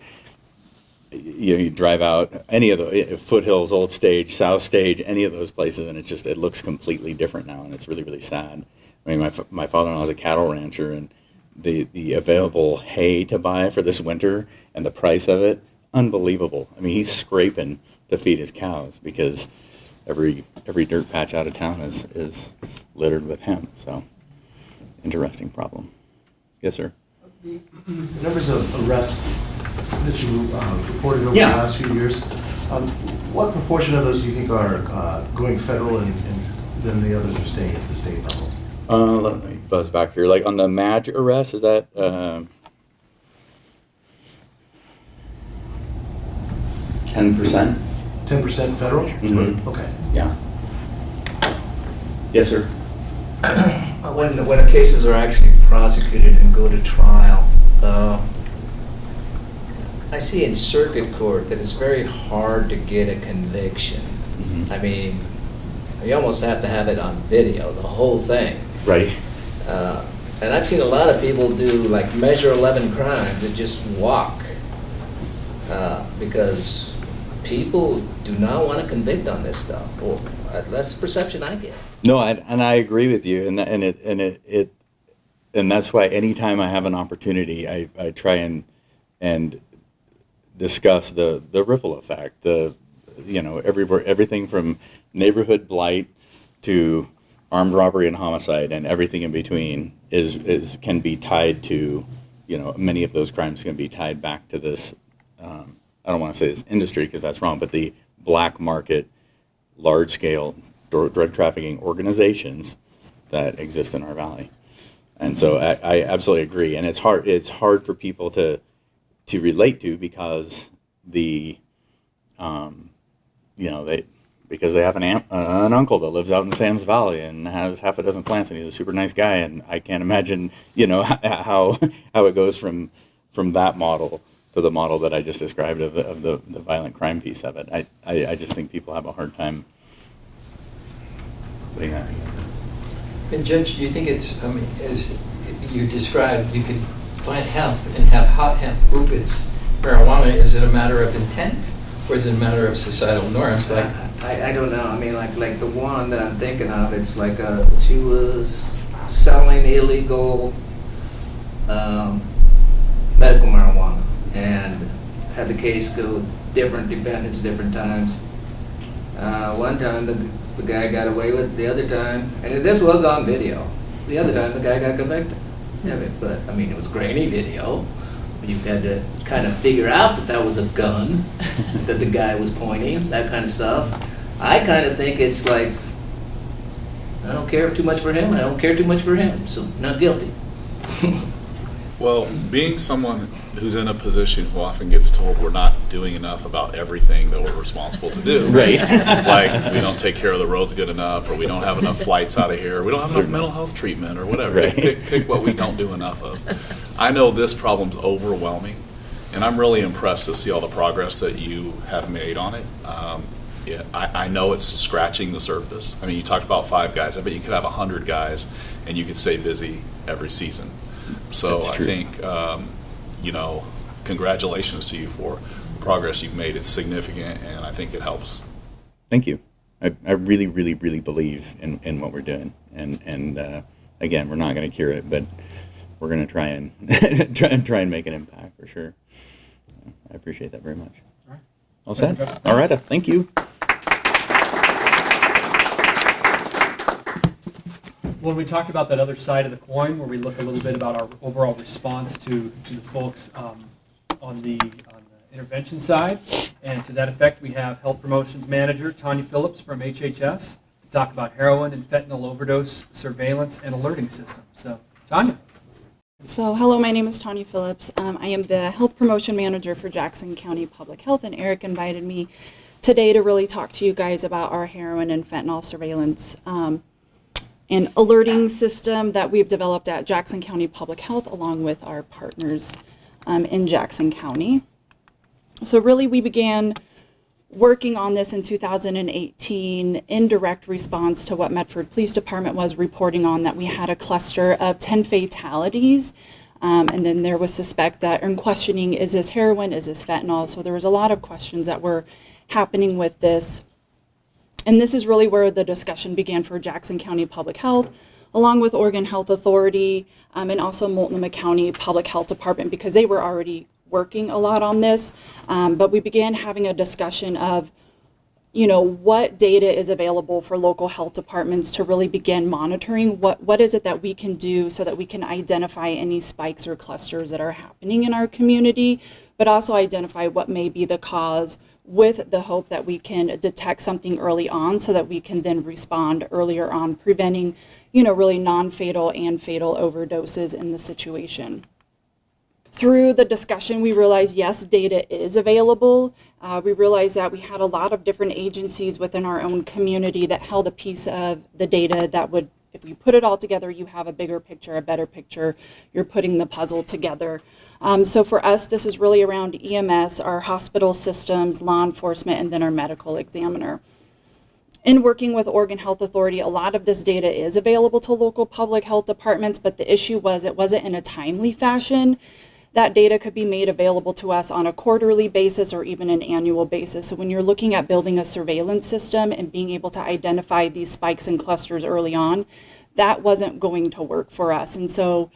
you drive out any of the Foothills, Old Stage, South Stage, any of those places, and it looks completely different now, and it's really, really sad. I mean, my father-in-law is a cattle rancher, and the available hay to buy for this winter and the price of it, unbelievable. I mean, he's scraping to feed his cows because every dirt patch out of town is littered with hemp. So, interesting problem. Yes, sir. The numbers of arrests that you reported over Yeah. the last few years, what proportion of those do you think are going federal and then the others are staying at the state level? Let me buzz back here. Like on the Madge arrest, is that 10%? 10% federal? Mhm. Okay. Yeah. Yes, sir. When the cases are actually prosecuted and go to trial, I see in circuit court that it's very hard to get a conviction. Mhm. I mean, you almost have to have it on video, the whole thing. Right. And I've seen a lot of people do like Measure 11 crimes and just walk. because people do not want to convict on this stuff, or that's the perception I get. No, and I agree with you, and that's why anytime I have an opportunity, I try and discuss the ripple effect, everything from neighborhood blight to armed robbery and homicide, and everything in between can be tied to, many of those crimes can be tied back to this. I don't want to say this industry because that's wrong, but the black market, large scale drug trafficking organizations that exist in our valley. And so I absolutely agree, and it's hard for people to relate to because because they have an uncle that lives out in Sam's Valley and has half a dozen plants, and he's a super nice guy, and I can't imagine how it goes from that model to the model that I just described of the violent crime piece of it. I just think people have a hard time putting that together. And Judge, do you think it's, as you described, you could plant hemp and have hot hemp group its marijuana? Is it a matter of intent, or is it a matter of societal norms? Like, I don't know. I mean, like the one that I'm thinking of, it's like she was selling illegal medical marijuana and had the case go different defendants different times. One time the guy got away with it, the other time, and this was on video, the other time the guy got convicted. Yeah, but I mean, it was grainy video. You had to kind of figure out that was a gun that the guy was pointing, that kind of stuff. I kind of think it's like, I don't care too much for him, I don't care too much for him, so not guilty. Well, being someone who's in a position who often gets told we're not doing enough about everything that we're responsible to do. Right. Like we don't take care of the roads good enough, or we don't have enough flights out of here, we don't have enough mental health treatment, or whatever. Right. Pick what we don't do enough of. I know this problem's overwhelming, and I'm really impressed to see all the progress that you have made on it. I know it's scratching the surface. I mean, you talked about 5 guys. I bet you could have 100 guys, and you could stay busy every season. So That's I true. think, congratulations to you for the progress you've made. It's significant, and I think it helps. Thank you. I really, really, really believe in what we're doing, and again, we're not going to cure it, but we're going to try and try and make an impact for sure. I appreciate that very much. All right. All set? Thank you, Judge. All right. Thank you. When we talked about that other side of the coin, where we look a little bit about our overall response to the folks on the intervention side, and to that effect, we have Health Promotions Manager Tanya Phillips from HHS to talk about heroin and fentanyl overdose surveillance and alerting system. So, Tanya. So, hello, my name is Tanya Phillips. I am the Health Promotion Manager for Jackson County Public Health, and Eric invited me today to really talk to you guys about our heroin and fentanyl surveillance and alerting system that we've developed at Jackson County Public Health along with our partners in Jackson County. So really we began working on this in 2018 in direct response to what Medford Police Department was reporting on, that we had a cluster of 10 fatalities. And then there was suspect that, and questioning, is this heroin, is this fentanyl? So there was a lot of questions that were happening with this. And this is really where the discussion began for Jackson County Public Health, along with Oregon Health Authority, and also Multnomah County Public Health Department, because they were already working a lot on this. But we began having a discussion of, what data is available for local health departments to really begin monitoring. What is it that we can do so that we can identify any spikes or clusters that are happening in our community, but also identify what may be the cause, with the hope that we can detect something early on so that we can then respond earlier on, preventing, really non-fatal and fatal overdoses in the situation. Through the discussion, we realized, yes, data is available. We realized that we had a lot of different agencies within our own community that held a piece of the data that would, if you put it all together, you have a bigger picture, a better picture. You're putting the puzzle together. So for us, this is really around EMS, our hospital systems, law enforcement, and then our medical examiner. In working with Oregon Health Authority, a lot of this data is available to local public health departments, but the issue was it wasn't in a timely fashion that data could be made available to us on a quarterly basis or even an annual basis. So when you're looking at building a surveillance system and being able to identify these spikes and clusters early on, that wasn't going to work for us. And so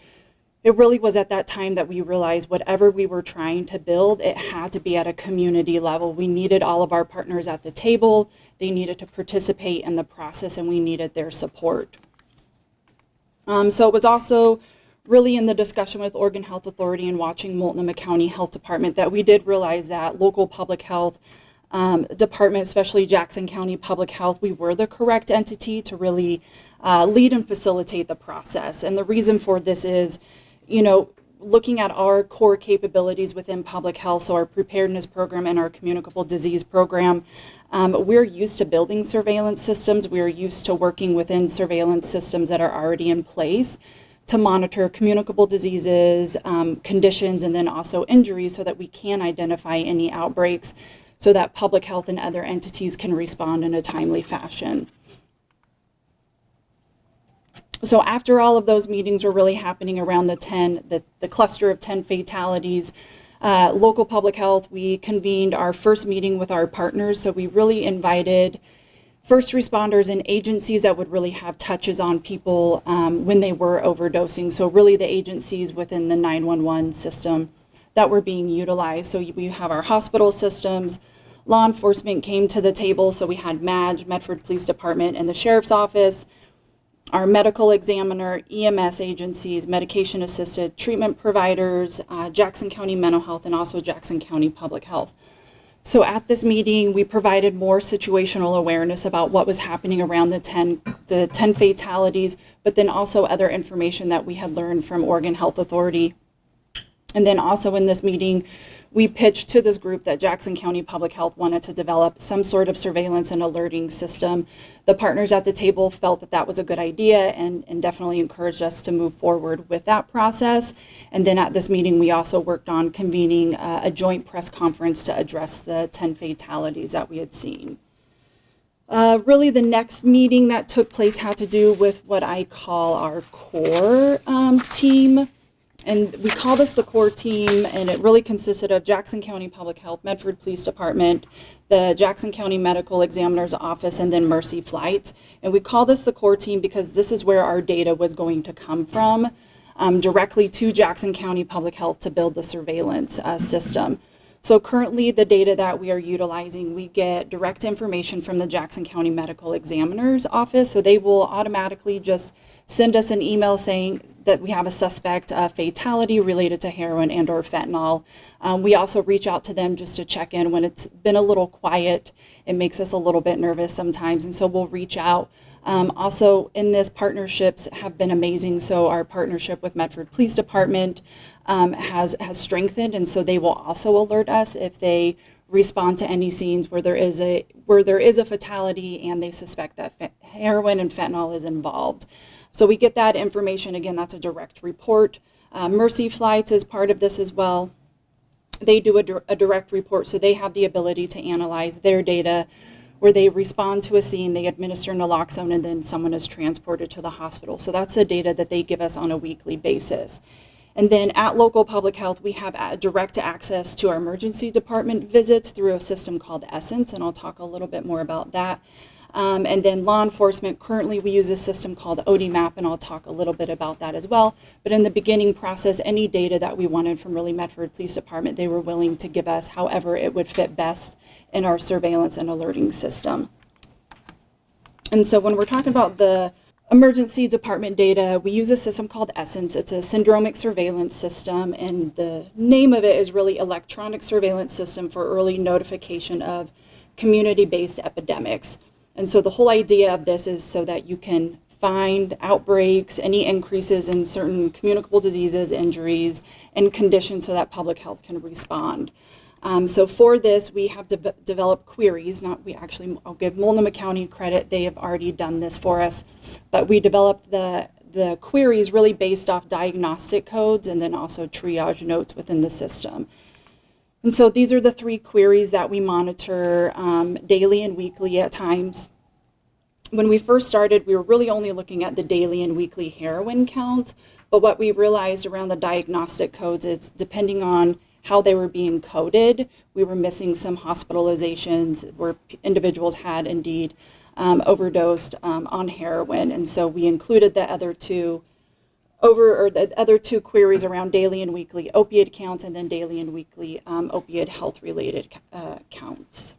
it really was at that time that we realized whatever we were trying to build, it had to be at a community level. We needed all of our partners at the table. They needed to participate in the process, and we needed their support. So it was also really in the discussion with Oregon Health Authority and watching Multnomah County Health Department that we did realize that local public health department, especially Jackson County Public Health, we were the correct entity to really lead and facilitate the process. And the reason for this is, looking at our core capabilities within public health, so our preparedness program and our communicable disease program, we're used to building surveillance systems. We're used to working within surveillance systems that are already in place to monitor communicable diseases, conditions, and then also injuries so that we can identify any outbreaks so that public health and other entities can respond in a timely fashion. So after all of those meetings were really happening around the cluster of 10 fatalities, local public health, we convened our first meeting with our partners. So we really invited first responders and agencies that would really have touches on people when they were overdosing. So really the agencies within the 911 system that were being utilized. So we have our hospital systems, law enforcement came to the table. So we had MADGE, Medford Police Department, and the Sheriff's Office, our medical examiner, EMS agencies, medication-assisted treatment providers, Jackson County Mental Health, and also Jackson County Public Health. So at this meeting, we provided more situational awareness about what was happening around the 10 fatalities, but then also other information that we had learned from Oregon Health Authority. And then also in this meeting, we pitched to this group that Jackson County Public Health wanted to develop some sort of surveillance and alerting system. The partners at the table felt that that was a good idea and definitely encouraged us to move forward with that process. And then at this meeting, we also worked on convening a joint press conference to address the 10 fatalities that we had seen. Really, the next meeting that took place had to do with what I call our core team. And we call this the core team, and it really consisted of Jackson County Public Health, Medford Police Department, the Jackson County Medical Examiner's Office, and then Mercy Flights. And we call this the core team because this is where our data was going to come from, directly to Jackson County Public Health to build the surveillance system. So currently the data that we are utilizing, we get direct information from the Jackson County Medical Examiner's Office. So they will automatically just send us an email saying that we have a suspect fatality related to heroin and or fentanyl. We also reach out to them just to check in when it's been a little quiet. It makes us a little bit nervous sometimes, and so we'll reach out. Also in this, partnerships have been amazing. So our partnership with Medford Police Department has strengthened, and so they will also alert us if they respond to any scenes where there is a fatality and they suspect that heroin and fentanyl is involved. So we get that information. Again, that's a direct report. Mercy Flights is part of this as well. They do a direct report, so they have the ability to analyze their data where they respond to a scene, they administer naloxone, and then someone is transported to the hospital. So that's the data that they give us on a weekly basis. And then at local public health, we have direct access to our emergency department visits through a system called Essence, and I'll talk a little bit more about that. And then law enforcement, currently we use a system called ODMAP, and I'll talk a little bit about that as well. But in the beginning process, any data that we wanted from really Medford Police Department, they were willing to give us however it would fit best in our surveillance and alerting system. And so when we're talking about the emergency department data, we use a system called Essence. It's a syndromic surveillance system, and the name of it is really Electronic Surveillance System for Early Notification of Community-Based Epidemics. And so the whole idea of this is so that you can find outbreaks, any increases in certain communicable diseases, injuries, and conditions so that public health can respond. So for this, we have developed queries. I'll give Multnomah County credit. They have already done this for us. But we developed the queries really based off diagnostic codes and then also triage notes within the system. And so these are the 3 queries that we monitor daily and weekly at times. When we first started, we were really only looking at the daily and weekly heroin counts, But what we realized around the diagnostic codes is depending on how they were being coded, we were missing some hospitalizations where individuals had indeed overdosed on heroin. And so we included the other two queries around daily and weekly opioid counts, and then daily and weekly opioid health-related counts.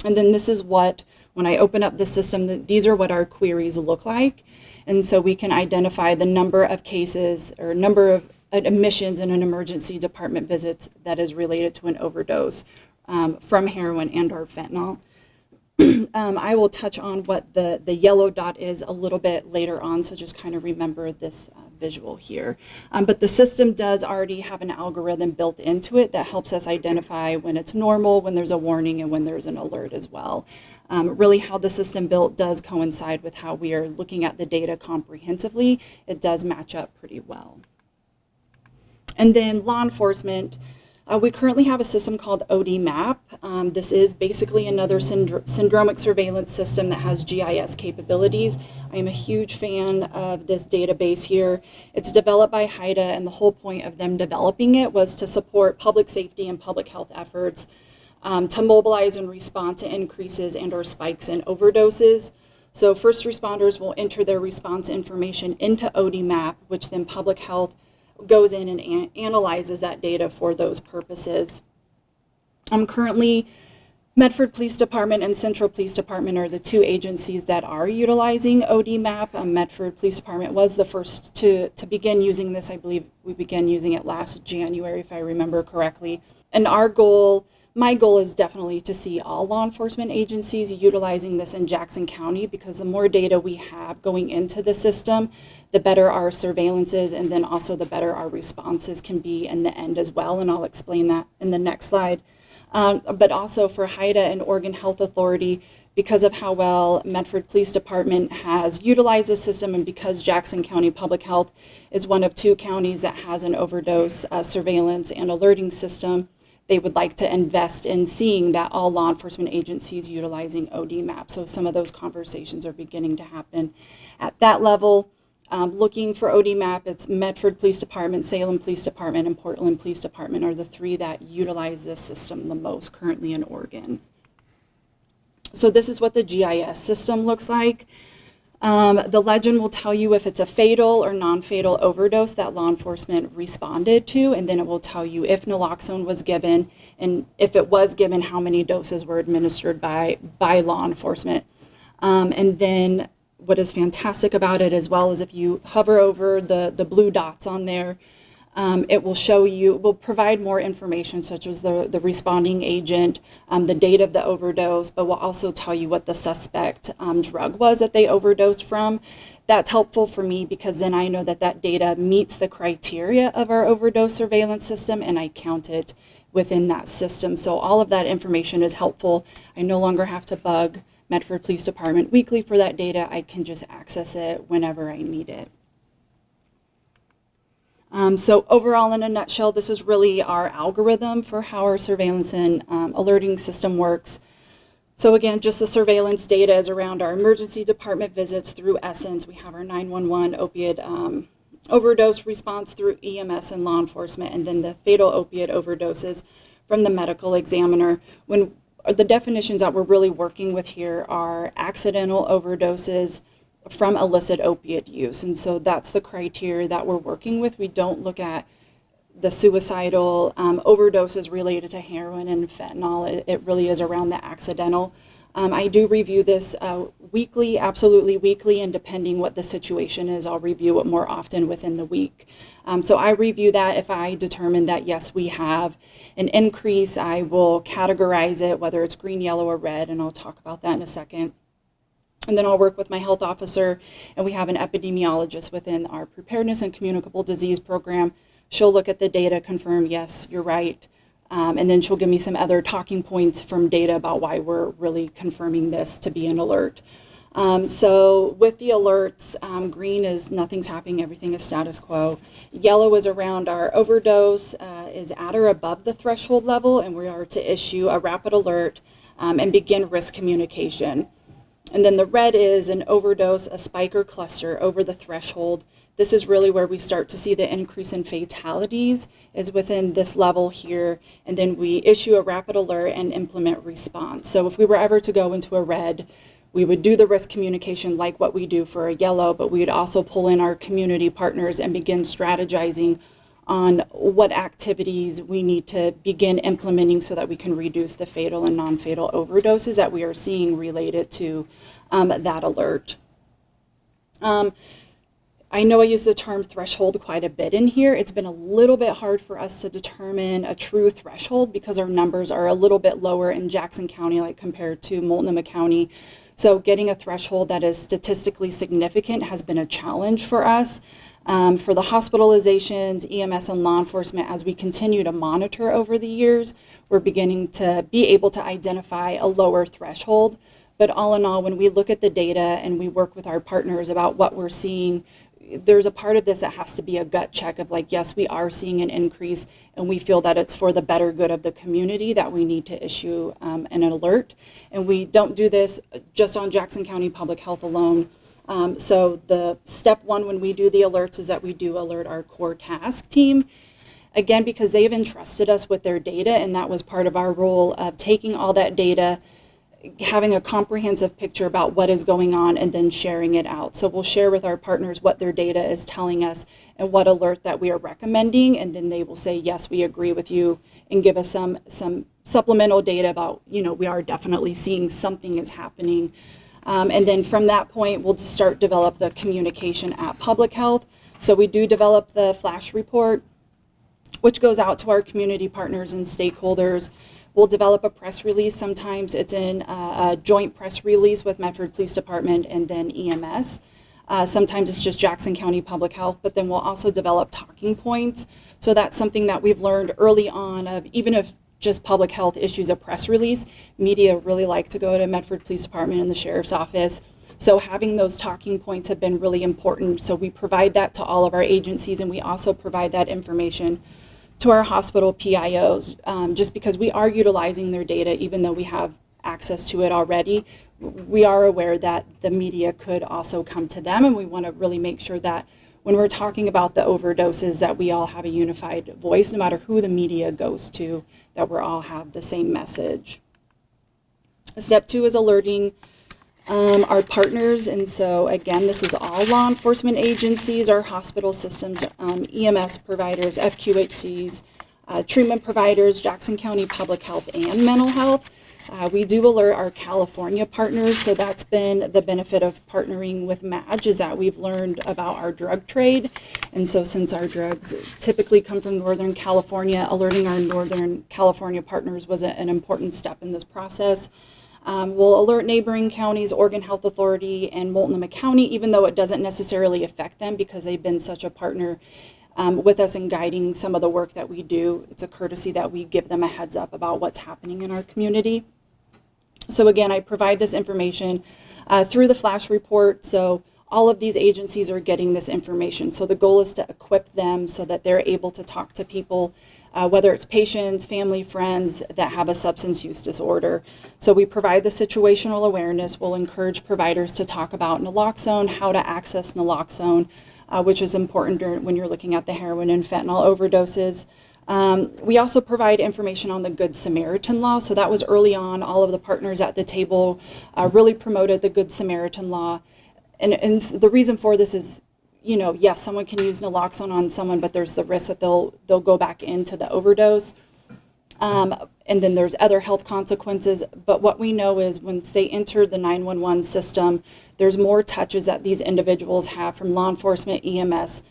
And then this is what, when I open up the system, these are what our queries look like. And so we can identify the number of cases or number of admissions in an emergency department visits that is related to an overdose from heroin and or fentanyl. I will touch on what the yellow dot is a little bit later on, so just kind of remember this visual here. But the system does already have an algorithm built into it that helps us identify when it's normal, when there's a warning, and when there's an alert as well. Really how the system built does coincide with how we are looking at the data comprehensively. It does match up pretty well. And then law enforcement. We currently have a system called ODMAP. This is basically another syndromic surveillance system that has GIS capabilities. I am a huge fan of this database here. It's developed by HIDA, and the whole point of them developing it was to support public safety and public health efforts, to mobilize and respond to increases and or spikes in overdoses. So first responders will enter their response information into ODMAP, which then public health goes in and analyzes that data for those purposes. Currently, Medford Police Department and Central Police Department are the two agencies that are utilizing ODMAP. Medford Police Department was the first to begin using this. I believe we began using it last January, if I remember correctly. And my goal is definitely to see all law enforcement agencies utilizing this in Jackson County, because the more data we have going into the system, the better our surveillance is, and then also the better our responses can be in the end as well. And I'll explain that in the next slide. But also for HIDA and Oregon Health Authority, because of how well Medford Police Department has utilized the system, and because Jackson County Public Health is one of two counties that has an overdose surveillance and alerting system, they would like to invest in seeing that all law enforcement agencies utilizing ODMAP. So some of those conversations are beginning to happen at that level. Looking for ODMAP, it's Medford Police Department, Salem Police Department, and Portland Police Department are the three that utilize this system the most currently in Oregon. So this is what the GIS system looks like. The legend will tell you if it's a fatal or non-fatal overdose that law enforcement responded to, and then it will tell you if naloxone was given, and if it was given, how many doses were administered by law enforcement. And then what is fantastic about it as well is if you hover over the blue dots on there, it will show you, will provide more information such as the responding agent, the date of the overdose, but will also tell you what the suspect drug was that they overdosed from. That's helpful for me because then I know that that data meets the criteria of our overdose surveillance system and I count it within that system. So all of that information is helpful. I no longer have to bug Medford Police Department weekly for that data. I can just access it whenever I need it. So overall, in a nutshell, this is really our algorithm for how our surveillance and alerting system works. So again, just the surveillance data is around our emergency department visits through Essence. We have our 911 opiate overdose response through EMS and law enforcement, and then the fatal opiate overdoses from the medical examiner. When the definitions that we're really working with here are accidental overdoses from illicit opiate use. And so that's the criteria that we're working with. We don't look at the suicidal overdoses related to heroin and fentanyl. It really is around the accidental. I do review this weekly, absolutely weekly, and depending what the situation is, I'll review it more often within the week. So I review that. If I determine that, yes, we have an increase, I will categorize it, whether it's green, yellow, or red, and I'll talk about that in a second. And then I'll work with my health officer, and we have an epidemiologist within our preparedness and communicable disease program. She'll look at the data, confirm, yes, you're right. And then she'll give me some other talking points from data about why we're really confirming this to be an alert. So with the alerts, green is nothing's happening, everything is status quo. Yellow is around our overdose, is at or above the threshold level, and we are to issue a rapid alert and begin risk communication. And then the red is an overdose, a spike or cluster over the threshold this is really where we start to see the increase in fatalities is within this level here. And then we issue a rapid alert and implement response. So if we were ever to go into a red, we would do the risk communication like what we do for a yellow, but we would also pull in our community partners and begin strategizing on what activities we need to begin implementing so that we can reduce the fatal and non-fatal overdoses that we are seeing related to that alert. I know I use the term threshold quite a bit in here. It's been a little bit hard for us to determine a true threshold because our numbers are a little bit lower in Jackson County like compared to Multnomah County. So getting a threshold that is statistically significant has been a challenge for us. For the hospitalizations, EMS, and law enforcement, as we continue to monitor over the years, we're beginning to be able to identify a lower threshold. But all in all, when we look at the data and we work with our partners about what we're seeing, there's a part of this that has to be a gut check of like, yes, we are seeing an increase and we feel that it's for the better good of the community that we need to issue an alert. And we don't do this just on Jackson County Public Health alone. So the step one when we do the alerts is that we do alert our core task team. Again, because they've entrusted us with their data, and that was part of our role of taking all that data, having a comprehensive picture about what is going on and then sharing it out. So we'll share with our partners what their data is telling us and what alert that we are recommending, and then they will say, yes, we agree with you, and give us some supplemental data about, we are definitely seeing something is happening. And then from that point, we'll just start develop the communication at Public Health. So we do develop the flash report, which goes out to our community partners and stakeholders. We'll develop a press release. Sometimes it's in a joint press release with Medford Police Department and then EMS. Sometimes it's just Jackson County Public Health, but then we'll also develop talking points. So that's something that we've learned early on of, even if just Public Health issues a press release, media really like to go to Medford Police Department and the Sheriff's Office. So having those talking points have been really important. So we provide that to all of our agencies, and we also provide that information to our hospital PIOs, just because we are utilizing their data, even though we have access to it already. We are aware that the media could also come to them, and we want to really make sure that when we're talking about the overdoses, that we all have a unified voice, no matter who the media goes to, that we all have the same message. Step two is alerting our partners, and so again, this is all law enforcement agencies, our hospital systems, EMS providers, FQHCs, treatment providers, Jackson County Public Health, and mental health. We do alert our California partners, so that's been the benefit of partnering with MADGE, is that we've learned about our drug trade. And so since our drugs typically come from Northern California, alerting our Northern California partners was an important step in this process. We'll alert neighboring counties, Oregon Health Authority and Multnomah County, even though it doesn't necessarily affect them because they've been such a partner with us in guiding some of the work that we do. It's a courtesy that we give them a heads up about what's happening in our community. So again, I provide this information through the flash report. So all of these agencies are getting this information. So the goal is to equip them so that they're able to talk to people, whether it's patients, family, friends that have a substance use disorder. So we provide the situational awareness. We'll encourage providers to talk about naloxone, how to access naloxone, which is important when you're looking at the heroin and fentanyl overdoses. We also provide information on the Good Samaritan law. So that was early on. All of the partners at the table really promoted the Good Samaritan law. And the reason for this is, yes, someone can use naloxone on someone, but there's the risk that they'll go back into the overdose. And then there's other health consequences. But what we know is once they enter the 911 system, there's more touches that these individuals have from law enforcement, EMS,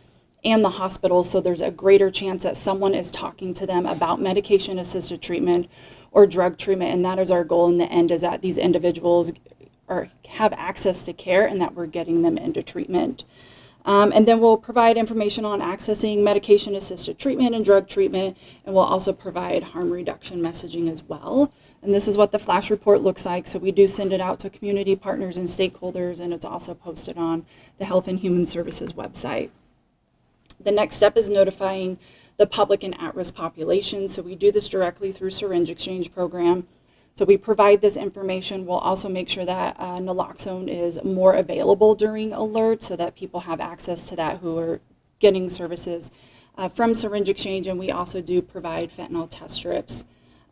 and the hospital. So there's a greater chance that someone is talking to them about medication-assisted treatment or drug treatment. And that is our goal in the end, is that these individuals have access to care and that we're getting them into treatment. And then we'll provide information on accessing medication-assisted treatment and drug treatment, and we'll also provide harm reduction messaging as well. And this is what the flash report looks like. So we do send it out to community partners and stakeholders, and it's also posted on the Health and Human Services website. The next step is notifying the public and at-risk population. So we do this directly through Syringe Exchange program. So we provide this information. We'll also make sure that naloxone is more available during alerts so that people have access to that who are getting services from Syringe Exchange. And we also do provide fentanyl test strips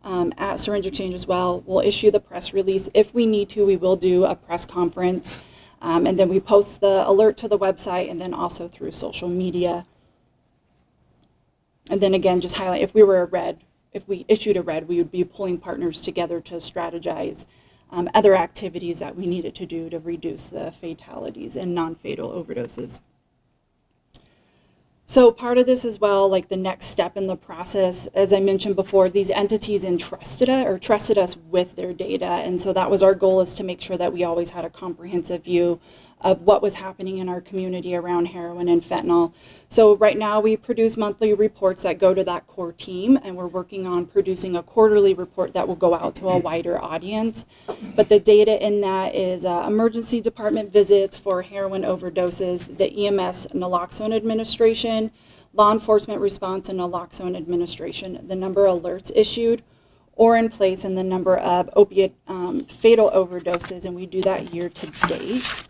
at Syringe Exchange as well. We'll issue the press release. If we need to, we will do a press conference. And then we post the alert to the website and then also through social media. And then again, just highlight, if we issued a red, we would be pulling partners together to strategize other activities that we needed to do to reduce the fatalities and non-fatal overdoses. So part of this as well, like the next step in the process, as I mentioned before, these entities trusted us with their data. And so that was our goal, is to make sure that we always had a comprehensive view of what was happening in our community around heroin and fentanyl. So right now we produce monthly reports that go to that core team, and we're working on producing a quarterly report that will go out to a wider audience. But the data in that is emergency department visits for heroin overdoses, the EMS naloxone administration, law enforcement response and naloxone administration, the number of alerts issued or in place, and the number of opiate fatal overdoses, and we do that year to date.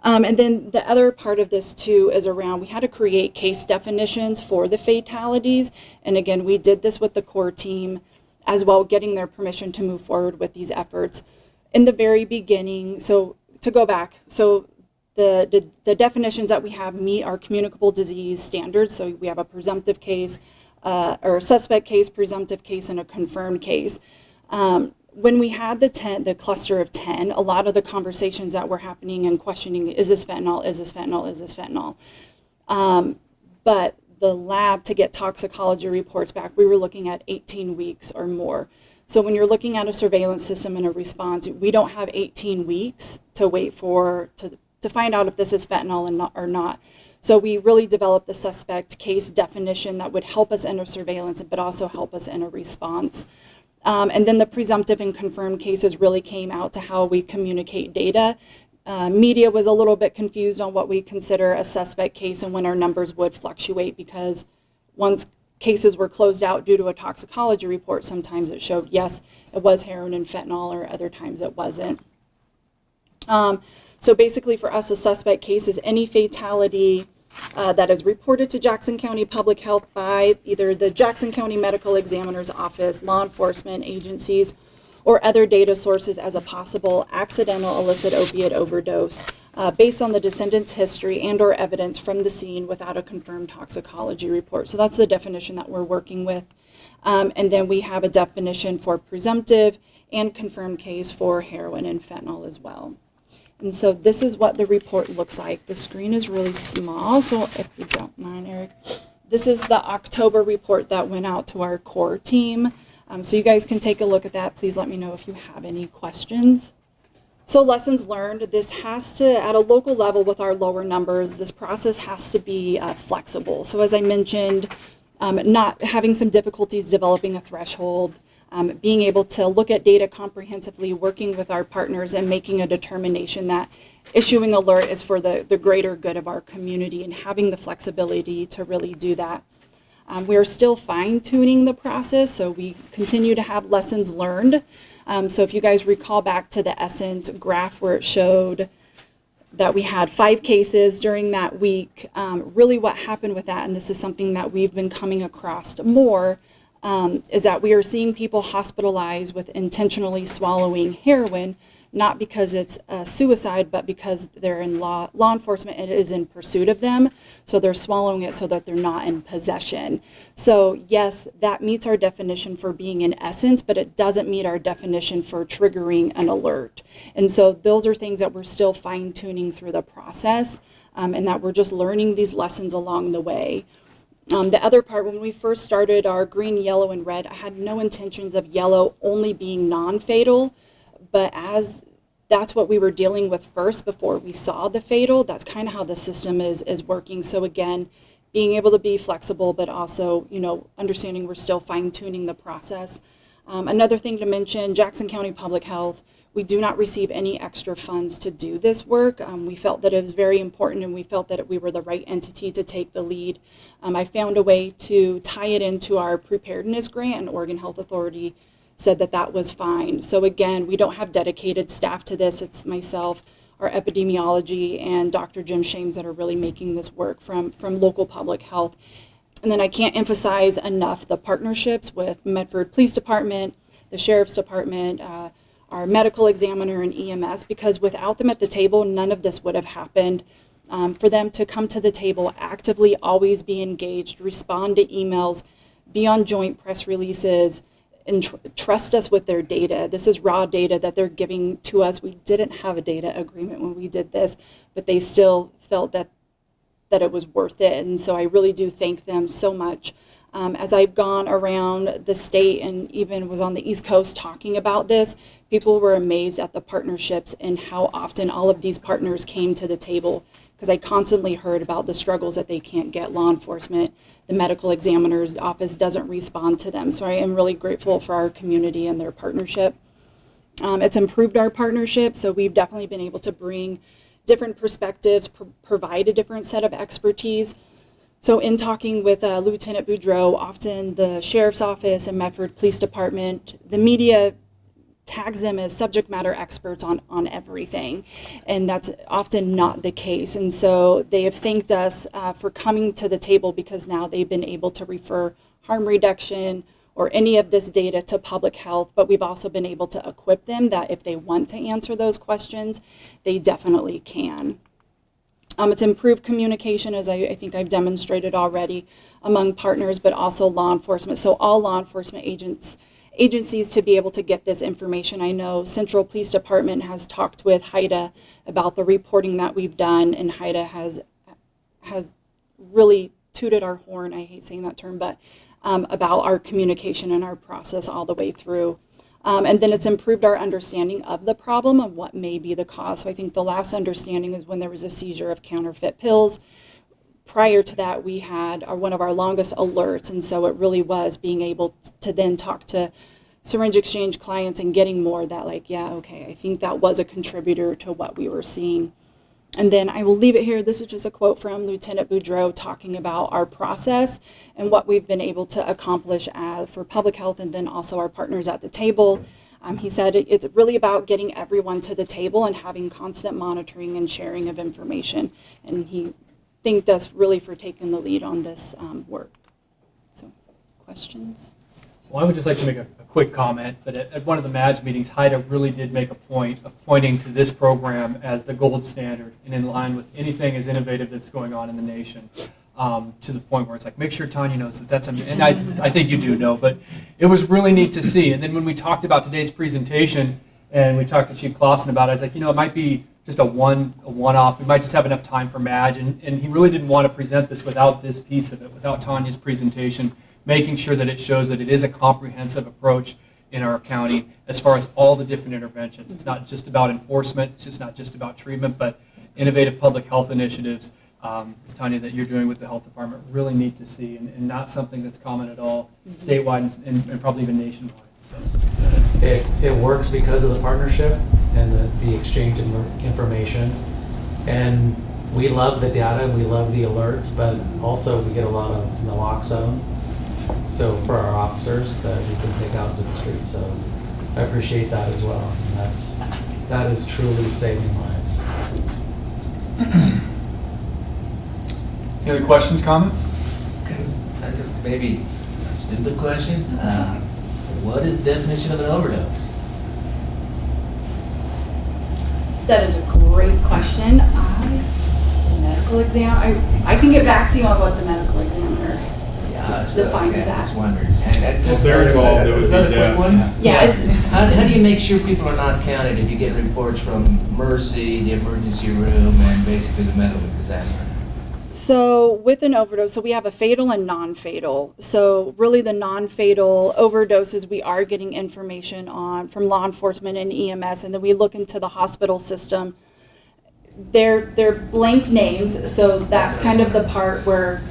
And then the other part of this too is around, we had to create case definitions for the fatalities. And again, we did this with the core team as well, getting their permission to move forward with these efforts. In the very beginning, so to go back, so the definitions that we have meet our communicable disease standards. So we have a presumptive case, or a suspect case, presumptive case, and a confirmed case. When we had the cluster of 10, a lot of the conversations that were happening and questioning, is this fentanyl, is this fentanyl, is this fentanyl? But the lab, to get toxicology reports back, we were looking at 18 weeks or more. So when you're looking at a surveillance system and a response, we don't have 18 weeks to wait for, to find out if this is fentanyl or not. So we really developed the suspect case definition that would help us in a surveillance, but also help us in a response. And then the presumptive and confirmed cases really came out to how we communicate data. Media was a little bit confused on what we consider a suspect case and when our numbers would fluctuate, because once cases were closed out due to a toxicology report, sometimes it showed, yes, it was heroin and fentanyl, or other times it wasn't. So basically for us, a suspect case is any fatality that is reported to Jackson County Public Health by either the Jackson County Medical Examiner's Office, law enforcement agencies, or other data sources as a possible accidental illicit opiate overdose based on the descendant's history and or evidence from the scene without a confirmed toxicology report. So that's the definition that we're working with. And then we have a definition for presumptive and confirmed case for heroin and fentanyl as well. And so this is what the report looks like. The screen is really small, so if you don't mind, Eric. This is the October report that went out to our core team. So you guys can take a look at that. Please let me know if you have any questions. So lessons learned, this has to, at a local level with our lower numbers, this process has to be flexible. So as I mentioned, not having some difficulties developing a threshold, being able to look at data comprehensively, working with our partners and making a determination that issuing alert is for the greater good of our community, and having the flexibility to really do that. We're still fine-tuning the process, so we continue to have lessons learned. So if you guys recall back to the Essence graph where it showed that we had 5 cases during that week, really what happened with that, and this is something that we've been coming across more, is that we are seeing people hospitalized with intentionally swallowing heroin, not because it's a suicide, but because they're in law enforcement and it is in pursuit of them. So they're swallowing it so that they're not in possession. So yes, that meets our definition for being in essence, but it doesn't meet our definition for triggering an alert. And so those are things that we're still fine tuning through the process, and that we're just learning these lessons along the way. The other part, when we first started our green, yellow, and red, I had no intentions of yellow only being non-fatal, but as that's what we were dealing with first before we saw the fatal, that's kind of how the system is working. So again, being able to be flexible, but also, understanding we're still fine-tuning the process. Another thing to mention, Jackson County Public Health, we do not receive any extra funds to do this work. We felt that it was very important, and we felt that we were the right entity to take the lead. I found a way to tie it into our preparedness grant, and Oregon Health Authority said that that was fine. So again, we don't have dedicated staff to this. It's myself, our epidemiology, and Dr. Jim Shames that are really making this work from local public health. And then I can't emphasize enough the partnerships with Medford Police Department, the Sheriff's Department, our medical examiner and EMS, because without them at the table, none of this would have happened. For them to come to the table, actively always be engaged, respond to emails, be on joint press releases, and trust us with their data. This is raw data that they're giving to us. We didn't have a data agreement when we did this, but they still felt that it was worth it. And so I really do thank them so much. As I've gone around the state and even was on the East Coast talking about this, people were amazed at the partnerships and how often all of these partners came to the table, because I constantly heard about the struggles that they can't get law enforcement. The medical examiner's office doesn't respond to them. So I am really grateful for our community and their partnership. It's improved our partnership, so we've definitely been able to bring different perspectives, provide a different set of expertise. So in talking with Lieutenant Boudreau, often the Sheriff's Office and Medford Police Department, the media tags them as subject matter experts on everything, and that's often not the case. And so they have thanked us for coming to the table, because now they've been able to refer harm reduction or any of this data to public health, but we've also been able to equip them that if they want to answer those questions, they definitely can. It's improved communication, as I think I've demonstrated already, among partners, but also law enforcement. So all law enforcement agencies to be able to get this information. I know Central Police Department has talked with HIDA about the reporting that we've done, and HIDA has really tooted our horn, I hate saying that term, but about our communication and our process all the way through. And then it's improved our understanding of the problem and what may be the cause. So I think the last understanding is when there was a seizure of counterfeit pills. Prior to that, we had one of our longest alerts, and so it really was being able to then talk to syringe exchange clients and getting more that, like, yeah, okay, I think that was a contributor to what we were seeing. And then I will leave it here. This is just a quote from Lieutenant Boudreau talking about our process and what we've been able to accomplish for public health, and then also our partners at the table. He said it's really about getting everyone to the table and having constant monitoring and sharing of information. And he thanked us really for taking the lead on this work. So, questions? Well, I would just like to make a quick comment that at one of the MADGE meetings, HIDA really did make a point of pointing to this program as the gold standard and in line with anything as innovative that's going on in the nation, to the point where it's like, make sure Tanya knows that that's, and I think you do know, but it was really neat to see. And then when we talked about today's presentation and we talked to Chief Clausen about it, I was like, it might be just a one-off. We might just have enough time for MADGE. And he really didn't want to present this without this piece of it, without Tanya's presentation, making sure that it shows that it is a comprehensive approach in our county as far as all the different interventions. It's not just about enforcement, it's just not just about treatment, but innovative public health initiatives, Tanya, that you're doing with the health department, really neat to see, and not something that's common at all, statewide and probably even nationwide. So. It works because of the partnership and the exchange of information. And we love the data, we love the alerts, but also we get a lot of naloxone. So for our officers that we can take out into the streets. So I appreciate that as well. And that is truly saving lives. Any other questions, comments? Maybe a stupid question. What is the definition of an overdose? That is a great question. Medical exam. I can get back to you on what the medical examiner defines that. Just wondered. And Well, they're involved, it would be another quick death. one. Yeah, it's How do you make sure people are not counted if you get reports from Mercy, the emergency room, and basically the medical examiner? so with an overdose, so we have a fatal and non-fatal. So really the non-fatal overdoses we are getting information on from law enforcement and EMS, and then we look into the hospital system. They're blank names, so that's kind of the part where,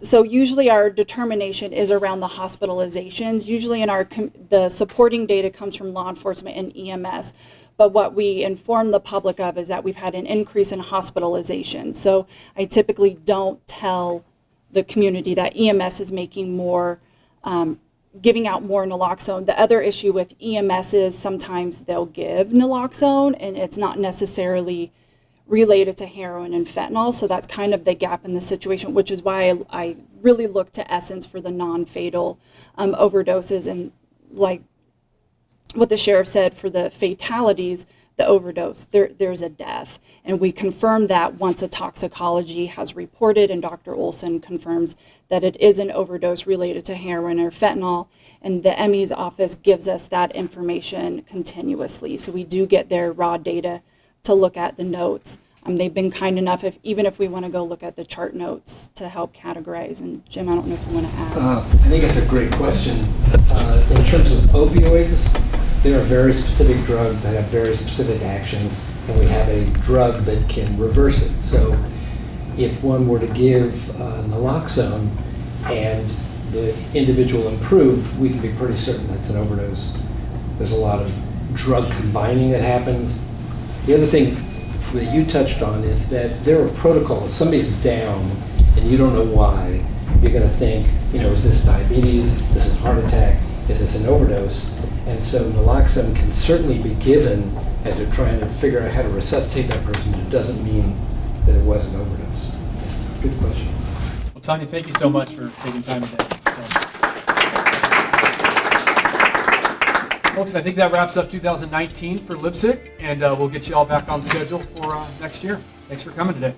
so usually our determination is around the hospitalizations. Usually in the supporting data comes from law enforcement and EMS. But what we inform the public of is that we've had an increase in hospitalization. So I typically don't tell the community that EMS is making more giving out more naloxone. The other issue with EMS is sometimes they'll give naloxone and it's not necessarily related to heroin and fentanyl. So that's kind of the gap in the situation, which is why I really look to Essence for the non-fatal overdoses. And like what the sheriff said, for the fatalities, the overdose, there's a death. And we confirm that once a toxicology has reported, and Dr. Olson confirms that it is an overdose related to heroin or fentanyl, and the ME's office gives us that information continuously. So we do get their raw data to look at the notes. They've been kind enough, even if we want to go look at the chart notes, to help categorize. And Jim, I don't know if you want to add. I think it's a great question. In terms of opioids, they're a very specific drug that have very specific actions, and we have a drug that can reverse it. So if one were to give naloxone and the individual improved, we can be pretty certain that's an overdose. There's a lot of drug combining that happens. The other thing that you touched on is that there are protocols. Somebody's down and you don't know why. You're going to think, is this diabetes? Is this a heart attack? Is this an overdose? And so naloxone can certainly be given as they're trying to figure out how to resuscitate that person, but it doesn't mean that it was an overdose. Good question. Well, Tanya, thank you so much for taking time today. Folks, I think that wraps up 2019 for LIPSIC, and we'll get you all back on schedule for next year. Thanks for coming today.